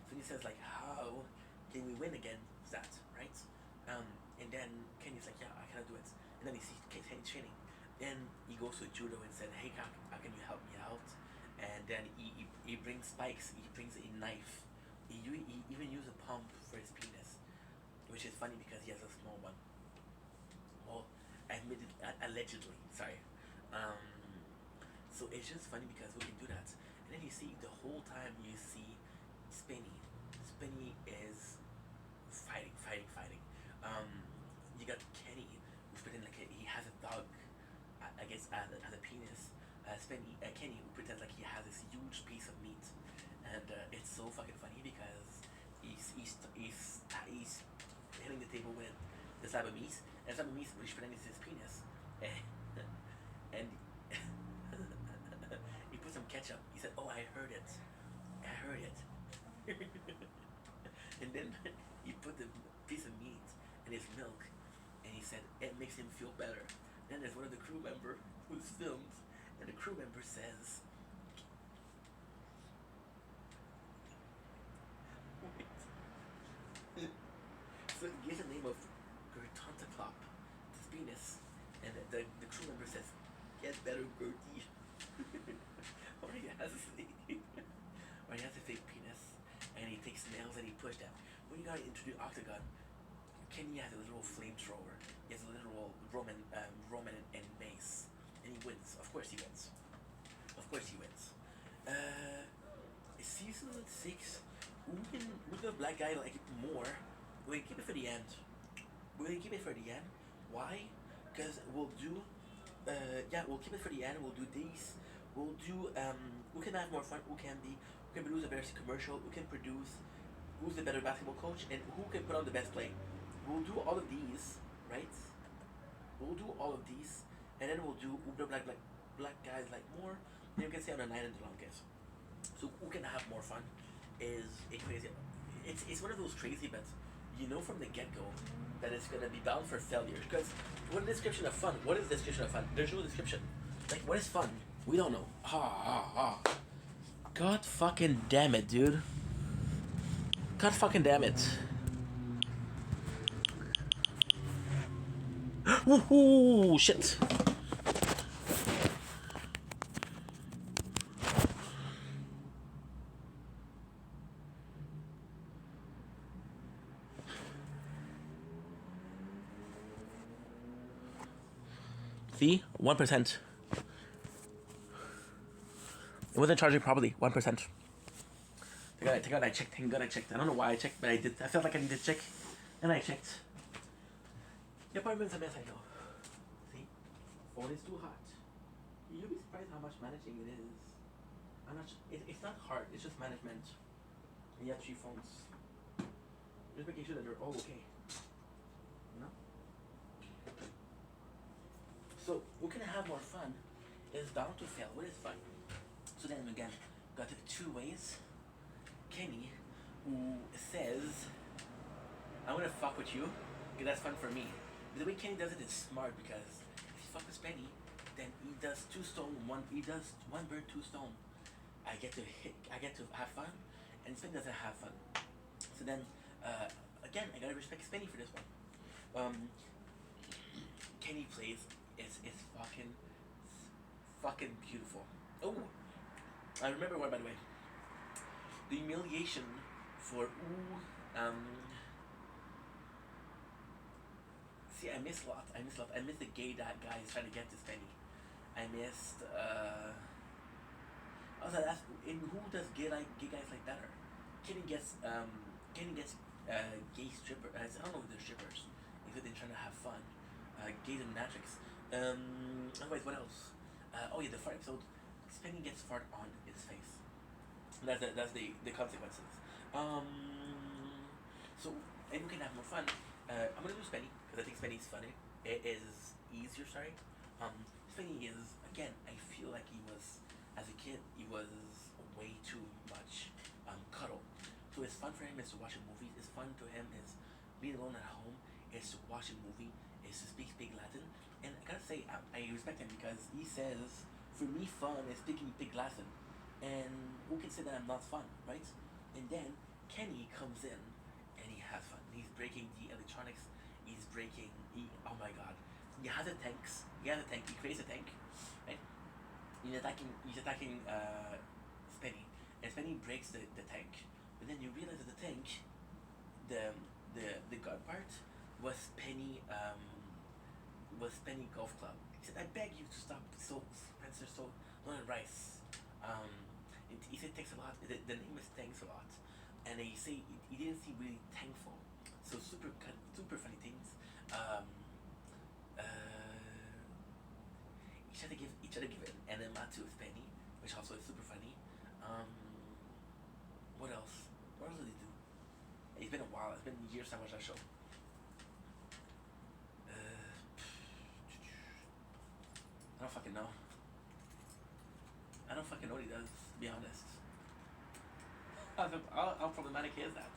So he says like, how can we win against that, right? And then Kenny's like, yeah, I cannot do it. And then he sees Kenny training. Then he goes to judo and said, hey, how can you help me out? And then he brings spikes. He brings a knife. He even used a pump for his penis, which is funny because he has a small one. Well, allegedly, sorry. So it's just funny because we can do that. And then you see the whole time you see Spinny. Spinny is fighting. You got Kenny, who's pretending like he has a dog, I guess, as a penis. Kenny, who pretends like he has this huge piece of meat, and it's so fucking funny because he's hitting the table with the slab of meat, and slab of meat, which pretending is his penis, and he put some ketchup. He said, "Oh, I heard it." And then he put the piece of meat in his milk, and he said it makes him feel better. Then there's one of the crew member who's filmed, and the crew member says, so he gives the name of Gertontaclop, his penis, and the crew member says, "Get better, Gertie." or he has a fake penis, and he takes nails and he pushes them. When you gotta introduce Octagon, Kenny has a literal flamethrower. He has a literal Roman and mace, and he wins. Of course he wins. Season 6. Who's the black guy like more? We're gonna keep it for the end. Why? Because we'll do. We'll keep it for the end. We'll do these. We'll do. Who can have more fun? Who can produce a better commercial? Who can produce? Who's the better basketball coach? And who can put on the best play? We'll do all of these, right? And then we'll do who the black guys like more. Then you can say on the night and the longest. So who can have more fun is a crazy. It's one of those crazy bets. You know from the get go that it's gonna be bound for failure. Because what is the description of fun? What is the description of fun? There's no description. Like what is fun? We don't know. God fucking damn it, dude. God fucking damn it. Woohoo! Shit. See? 1%. It wasn't charging properly. 1%. Thank God I checked. I don't know why I checked, but I did. I felt like I needed to check. And I checked. The apartment's a mess, I know. See? Phone is too hot. You'll be surprised how much managing it is. It's not hard. It's just management. And you have 3 phones. Just making sure that they're all okay. You know? So, who can have more fun is bound to fail. What is fun? So then again, got 2 ways. Kenny, who says, "I'm gonna fuck with you, because that's fun for me." But the way Kenny does it is smart because if he fuck with Penny, then he does 2 stone, he does 1 bird, 2 stone. I get to have fun, and Spenny doesn't have fun. So then, again, I gotta respect Spenny for this one. Kenny plays is fucking fucking beautiful. Oh, I remember one, by the way. The humiliation for see, I miss a lot. I miss a lot. I miss the gay that guy is trying to get this penny. I missed I was like, that's, and who does gay guys like better? Kenny gets gay strippers. I don't know if they're strippers. If they're trying to have fun, gay dominatrix. Otherwise, what else? Oh yeah, the fart episode. Penny gets fart on his face. That's the consequences. So and we can have more fun. I'm gonna do Spenny because I think Spenny's funny. It is easier. Sorry. Spenny is again. I feel like he was as a kid. He was way too much cuddle. So it's fun for him is to watch a movie. It's fun to him is being alone at home. Is to watch a movie. Is to speak Pig Latin. And I gotta say I respect him because he says for me fun is speaking Pig Latin. And who can say that I'm not fun, right? And then Kenny comes in and he has fun. He's breaking the electronics. He's breaking. Oh my god. He has a tanks. He has a tank. He creates a tank, right? He's attacking Spenny, and Spenny breaks the tank. But then you realize that the tank, the god part was Penny Golf Club. He said, "I beg you to stop, so Spencer, so London Rice." He said thanks a lot. The name is thanks a lot, and he say he didn't seem really thankful. So super funny things. Uh, he tried to give an enema to Spenny, which also is super funny. What else? What else did he do? It's been a while. It's been years since I watched that show. I don't fucking know. I don't fucking know what he does, to be honest. How problematic is that?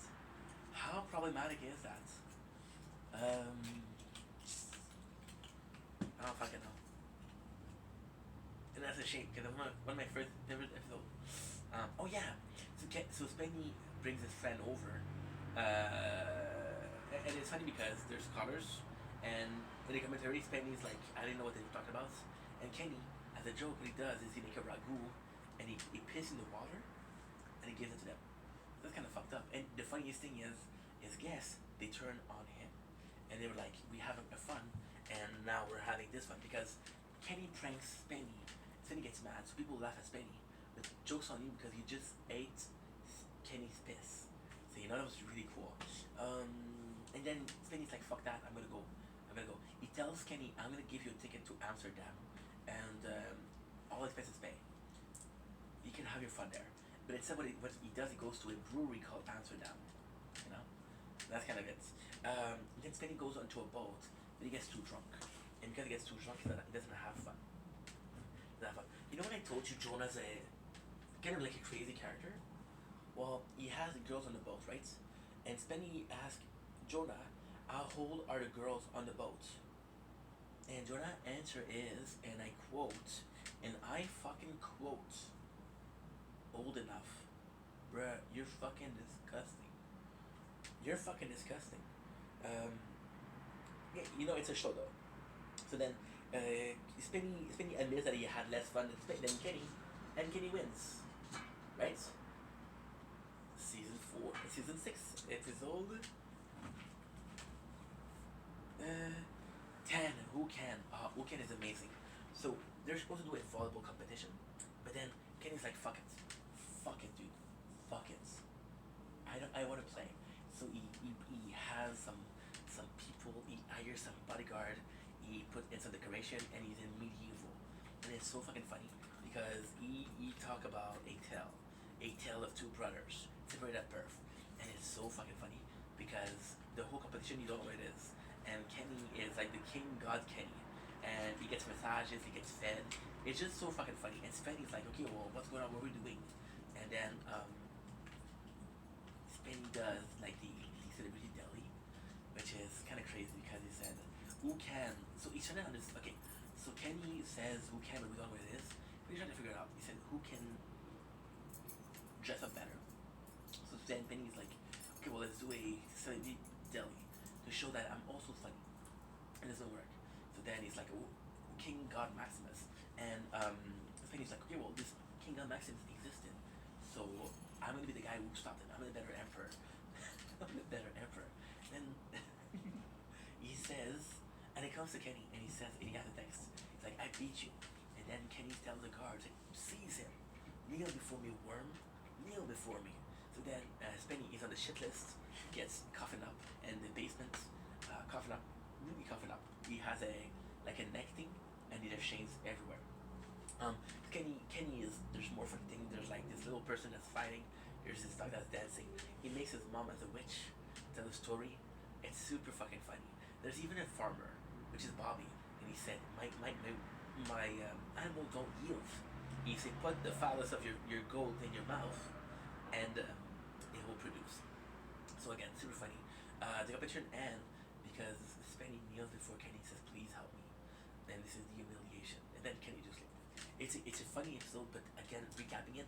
How problematic is that? I don't fucking know. And that's a shame, because one of my first favorite episodes. Oh yeah, so Spenny brings his friend over. And it's funny because there's colors, and in the commentary, Spenny's like, I didn't know what they were talking about. And Kenny, as a joke, what he does is he make a ragu, and he pisses in the water, and he gives it to them. That's kind of fucked up. And the funniest thing is guess they turn on him, and they were like, we having fun, and now we're having this fun because Kenny pranks Spenny. Spenny gets mad, so people laugh at Spenny, but jokes on you because you just ate Kenny's piss. So you know that was really cool. And then Spenny's like, fuck that, I'm gonna go. He tells Kenny, I'm gonna give you a ticket to Amsterdam, and all expenses paid. You can have your fun there. But instead, what he does, he goes to a brewery called Amsterdam. You know, that's kind of it. Then Spenny goes onto a boat, but he gets too drunk, and because he gets too drunk, he doesn't have fun. You know when I told you Jonah's a kind of like a crazy character? Well, he has the girls on the boat, right? And Spenny asks Jonah, how old are the girls on the boat? And Jonah's answer is, and I quote, and I fucking quote, old enough. Bruh, you're fucking disgusting. You're fucking disgusting. Yeah, you know, it's a show though. So then, Spenny admits that he had less fun than Kenny, and Kenny wins. Right? Season 6, episode 10. Who can is amazing. So they're supposed to do a volleyball competition, but then Kenny's like, fuck it, dude, fuck it. I want to play. So he has some people. He hires some bodyguard. He put in some decoration, and he's in medieval, and it's so fucking funny because he talk about a tale of two brothers separated at birth, and it's so fucking funny because the whole competition you don't know what it is, and Kenny is like the king god Kenny, and he gets massages, he gets fed. It's just so fucking funny. And Spenny's like, okay, well, what's going on? What are we doing? And then Spenny does like the celebrity deli, which is kind of crazy because he said, who can? So he's trying to understand. Okay, so Kenny says who can, but we don't know what it is. But he's trying to figure it out. He said, who can dress up better? So then Penny's like, okay, well, let's do a celebrity deli to show that I'm also funny. It doesn't work. So then he's like, oh, King God Maximus, and Spenny's like, okay, well, this King God Maximus existed, so I'm gonna be the guy who stopped him. I'm the better emperor. I'm the better emperor. Then he says, and it comes to Kenny, and he says, and he has a text. He's like, I beat you. And then Kenny tells the guards, like, seize him. Kneel before me, worm. Kneel before me. So then Spenny is on the shit list, gets coffined up in the basement, coffined up, really coffined up. He has a neck thing, and there's chains everywhere. Kenny is, there's more fun thing. There's like this little person that's fighting. There's this dog that's dancing. He makes his mom as a witch tell a story. It's super fucking funny. There's even a farmer, which is Bobby, and he said, my animal don't yield. He said, put the phallus of your gold in your mouth, and it will produce. So again, super funny. They got pictured Anne because Spenny kneels before Kenny, says, please help me. And this is the humiliation. And then Kenny just like, it's a funny episode, but again, recapping it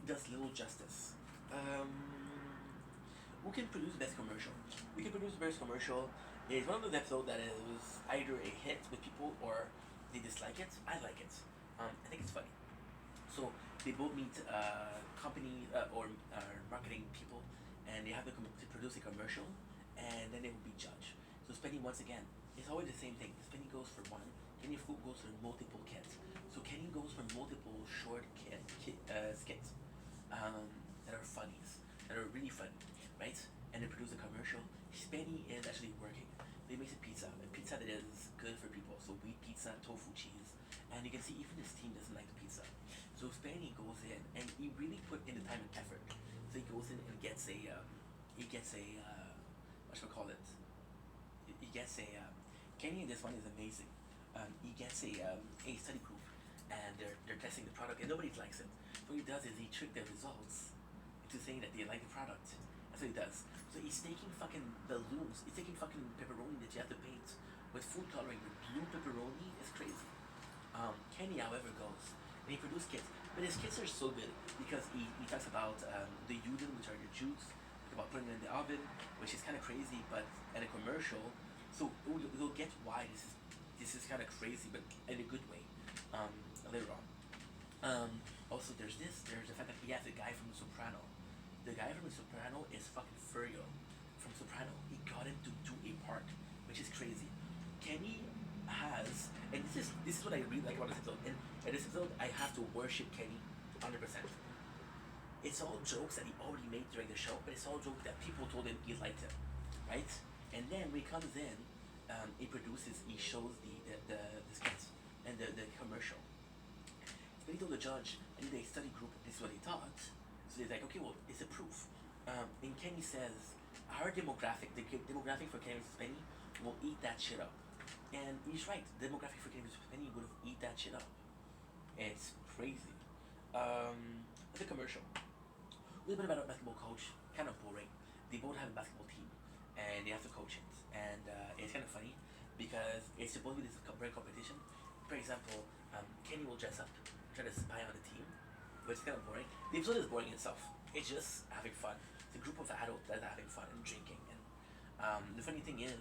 does little justice. Who can produce best commercial? We can produce best commercial is one of those episodes that is either a hit with people or they dislike it. I like it. I think it's funny. So they both meet company or marketing people, and they have to produce a commercial, and then they will be judged. So Spenny, once again, it's always the same thing. Spenny goes for one, Kenny goes for multiple kits. So Kenny goes for multiple short skits that are funnies, that are really funny, right? And they produce a commercial. Spenny is actually working. They make a pizza that is good for people. So wheat pizza, tofu cheese, and you can see even his team doesn't like the pizza. So Spenny goes in and he really put in the time and effort. So he goes in and gets what should I call it? He gets Kenny in this one is amazing. He gets a study group, and they're testing the product, and nobody likes it. So what he does is he tricks their results into saying that they like the product. That's what he does. So he's taking fucking balloons. He's taking fucking pepperoni that you have to paint with food coloring. With blue pepperoni is crazy. Kenny, however, goes and he produces kits, but his kits are so good because he talks about the Juden, which are your Jews, about putting it in the oven, which is kind of crazy, but in a commercial. So we'll get why this is kind of crazy, but in a good way later on. Also, there's the fact that he has a guy from The Soprano. The guy from The Soprano is fucking Furio from Soprano. He got him to do a part, which is crazy. Kenny has, and this is what I really like about this episode. And in this episode, I have to worship Kenny 100%. It's all jokes that he already made during the show, but it's all jokes that people told him he liked him, right? And then when he comes in, he shows the skits and the commercial. So he told the judge, I need a study group, this is what he thought. So he's like, okay, well, it's a proof. And Kenny says, our demographic, the demographic for Kenny Spenny will eat that shit up. And he's right, the demographic for Kenny Spenny would have eat that shit up. It's crazy. The commercial. A little bit about a basketball coach, kind of boring. They both have a basketball team, and they have to coach it. And it's kind of funny because it's supposed to be this great competition. For example, Kenny will dress up, try to spy on the team, but it's kind of boring. The episode is boring in itself. It's just having fun. It's a group of adults that are having fun and drinking. And the funny thing is,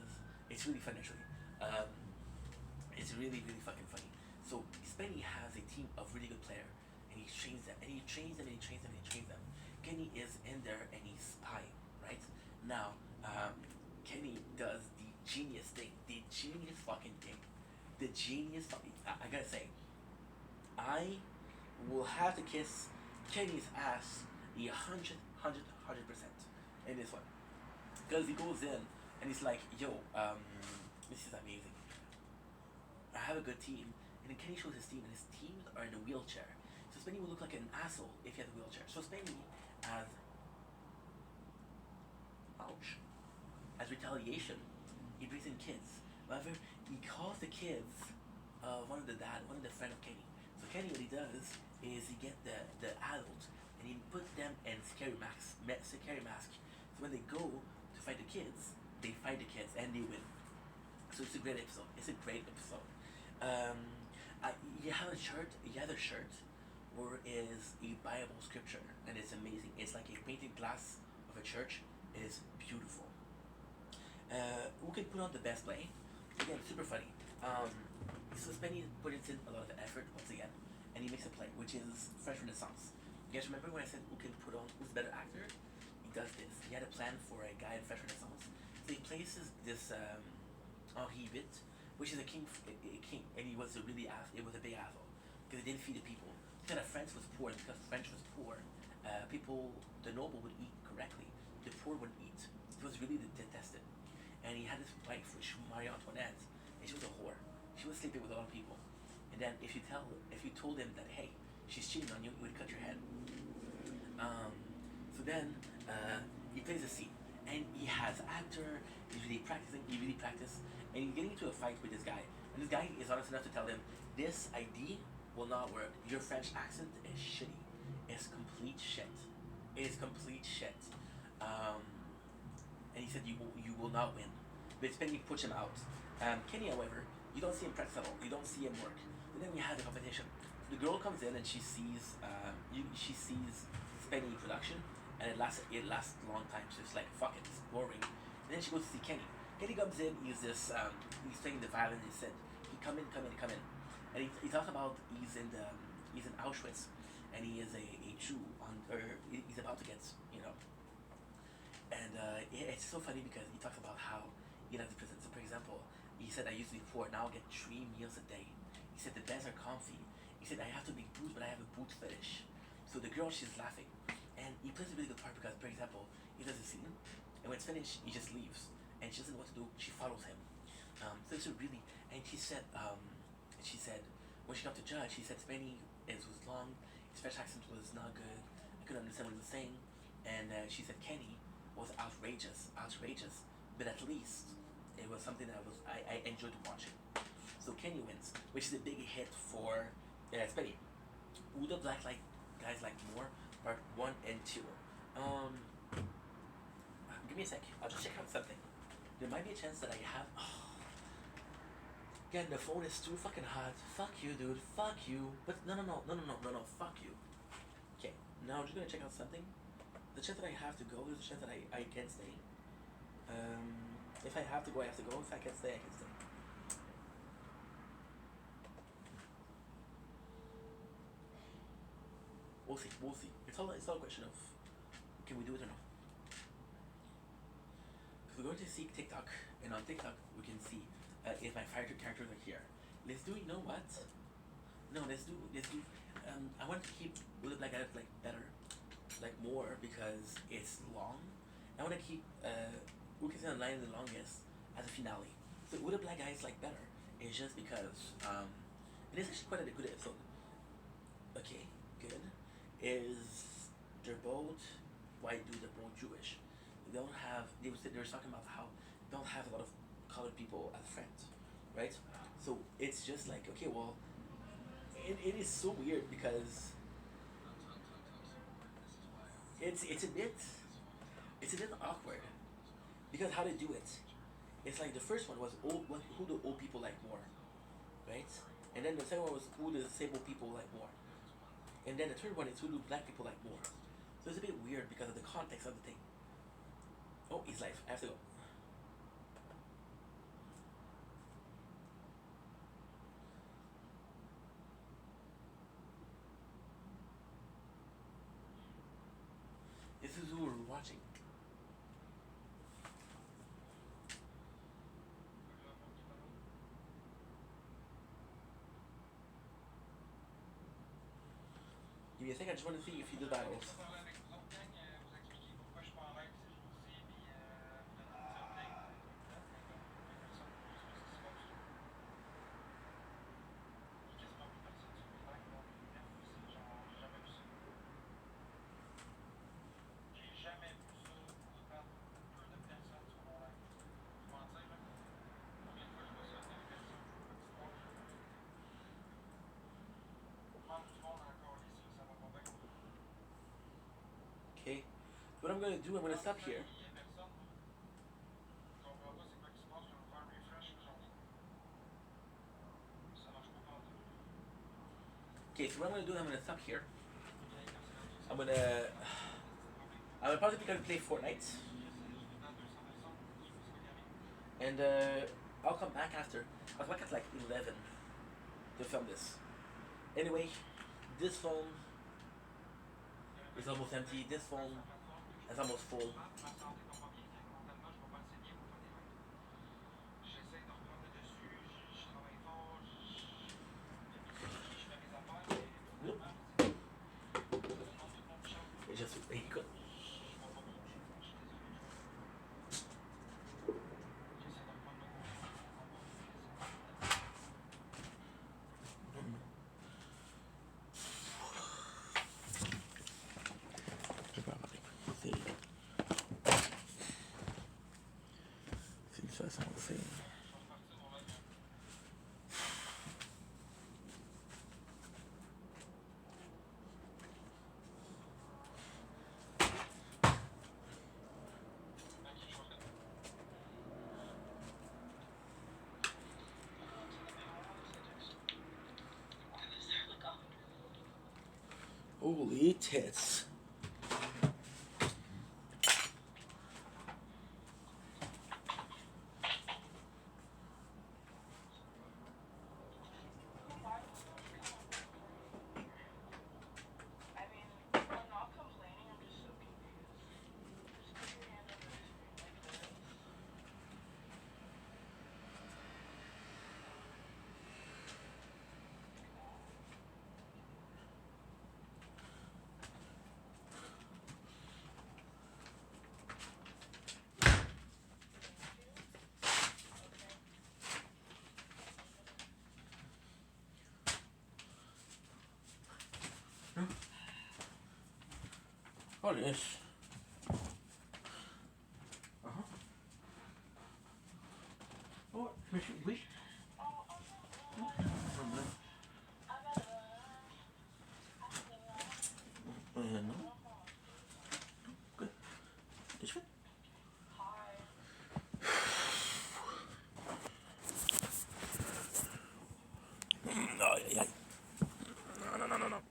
it's really fun actually. It's really, really fucking funny. So Spenny has a team of really good players, and he trains them, and he trains them, and he trains them, and he trains them. Kenny is in there and he's spying, right? Now, Kenny does the genius thing, the genius fucking thing. The genius fucking, I gotta say, I will have to kiss Kenny's ass 100% in this one. Because he goes in and he's like, yo, this is amazing. I have a good team. And then Kenny shows his team, and his teams are in a wheelchair. So Spenny will look like an asshole if he had a wheelchair. So Spenny, as retaliation, he brings in kids. However, he calls the kids one of the friend of Kenny. So Kenny, what he does is he get the adults and he put them in scary masks. So when they go to fight the kids, they fight the kids and they win. So it's a great episode. You have a shirt where is a Bible scripture, and it's amazing. It's like a painted glass of a church. It is beautiful. Who can put on the best play? Again, super funny. so Spenny puts in a lot of effort once again, and he makes a play, which is French Renaissance. You guys remember when I said who can put on who's a better actor? He does this. He had a plan for a guy in French Renaissance. So he places this Henri VIII, which is a king, and he was a really it was a big asshole because he didn't feed the people. He said that France was poor, and because French was poor, people, the noble would eat correctly, the poor wouldn't eat. It was really detested. And he had this wife, which Marie Antoinette, and she was a whore. She was sleeping with a lot of people. And then if you told him that, hey, she's cheating on you, he would cut your head. So then he plays a scene, and he has actor. He's really practicing. He really practiced, and he's getting into a fight with this guy. And this guy is honest enough to tell him, this ID will not work. Your French accent is shitty. It's complete shit. It is complete shit. And he said you will not win. But Spenny pushed him out. Kenny, however, you don't see him practice at all. You don't see him work. And then we had the competition. The girl comes in and she sees Spenny production, and it lasts a long time. So it's like, fuck it, it's boring. And then she goes to see Kenny. Kenny comes in. He's playing the violin. He said, come in. And he talks about he's in Auschwitz, and he is a Jew he's about to get, and it's so funny because he talks about how he likes the prison. So for example, he said, I used to be poor, now I get 3 meals a day. He said the beds are comfy. He said I have to make boots, but I have a boot fetish. So the girl, she's laughing, and he plays a really good part because, for example, he does a scene, and when it's finished, he just leaves, and she doesn't know what to do. She follows him. So it's a really, and she said when she got to judge, she said Spenny was long, his French accent was not good. I couldn't understand what he was saying, and she said Kenny was outrageous, but at least it was something that I enjoyed watching. So Kenny wins, which is a big hit for Spenny. Who the Black Guys Like More, part 1 and 2. Give me a sec. I'll just check out something. There might be a chance that I have. Again, the phone is too fucking hot. Fuck you, dude. Fuck you. But no. Fuck you. Okay. Now I'm just gonna check out something. The chance that I have to go, there's a chance that I can stay. If I have to go, I have to go. If I can stay, I can stay. We'll see. It's all a question of, can we do it or not? Because we're going to see TikTok, and on TikTok we can see if my favorite characters are here. Let's do. You know what? No, let's do. I want to keep Who the Black Guys Like better, like more, because it's long. I want to keep Who Can Stay Online the Longest as a finale. So Who the Black Guys Like better is just because it is actually quite a good episode. Okay, good. Is they're both white dudes, they're both Jewish. They don't have. They were talking about how they don't have a lot of colored people as friends, right? So it's just like, okay, well, it is so weird because it's a bit awkward because how they do it. It's like the first one was who the old people like more, right? And then the second one was who the disabled people like more. And then the third one is who do black people like more. So it's a bit weird because of the context of the thing. Oh, he's live. I have to go. This is who we're watching. Give me a second, I just want to see if you do battles. Okay, what I'm gonna do, I'm gonna stop here. Okay, so what I'm gonna do, I'm gonna stop here. I'm probably gonna play Fortnite, and I'll come back after. I'll come back at like 11. to film this. Anyway, this phone is almost empty. This phone is almost full. It's just écoute. C'est une façon aussi. Holy tits. Oh, yes. Oh, monsieur, oui. Non. Good. Qu'est-ce que tu fais? Aïe, aïe, aïe. Non, non, non, non, non.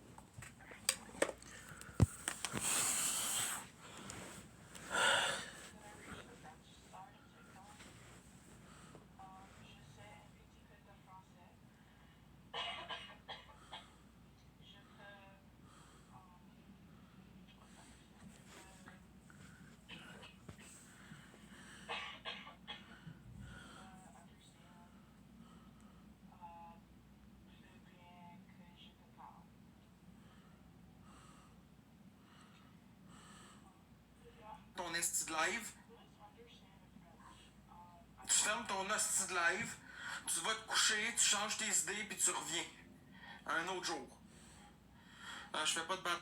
Ton esti de live. Tu fermes ton esti de live, tu vas te coucher, tu changes tes idées, puis tu reviens. Un autre jour. Je fais pas de bad.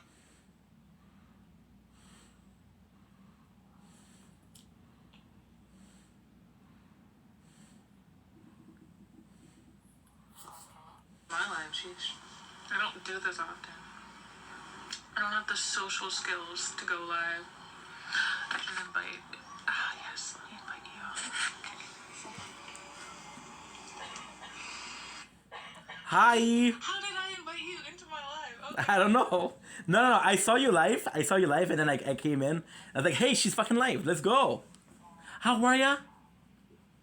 My live, sheesh. I don't do this often. I don't have the social skills to go live. I can invite. Ah, yes, let me invite you. Hi. How did I invite you into my live? Okay. I don't know. No. I saw you live. And then I came in. I was like, hey, she's fucking live. Let's go. How are ya?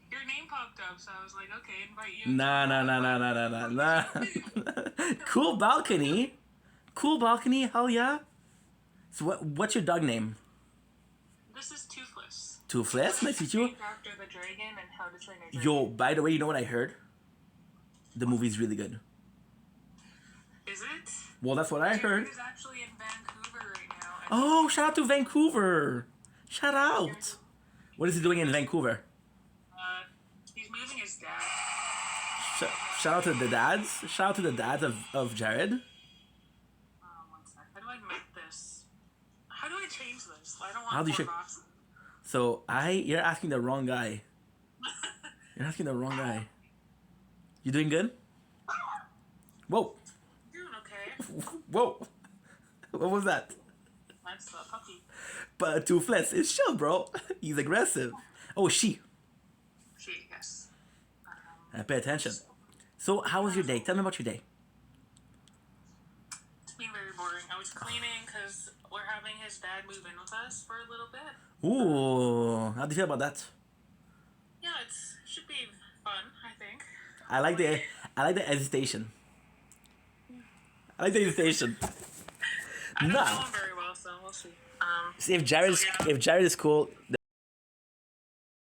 Your name popped up, so I was like, okay, invite you. Nah. Cool balcony. Cool balcony. Hell yeah. So what's your dog name? This is Toothless. Toothless. Nice to meet you. Named after the dragon and How to Train Your Dragon. Yo, by the way, you know what I heard? The movie's really good. Is it? Well, that's what I heard. He's actually in Vancouver right now. Oh, shout out to Vancouver. Shout out. What is he doing in Vancouver? He's moving his dad. Shout out to the dads. Shout out to the dads of Jared. 1 sec. How do I make this? How do I change this? I don't want How do you four check- boxes. So you're asking the wrong guy. You're asking the wrong guy. You doing good? Whoa. Doing okay. Whoa. What was that? That's the puppy. But Toothless is chill, bro. He's aggressive. Oh, she. She, yes. Pay attention. So, how was your day? Tell me about your day. It's been very boring. I was cleaning because we're having his dad move in with us for a little bit. Ooh, how do you feel about that? Yeah, it should be fun, I think. I like the hesitation. I like the invitation. I don't Nah. know him very well, so we'll see. See if Jared is cool.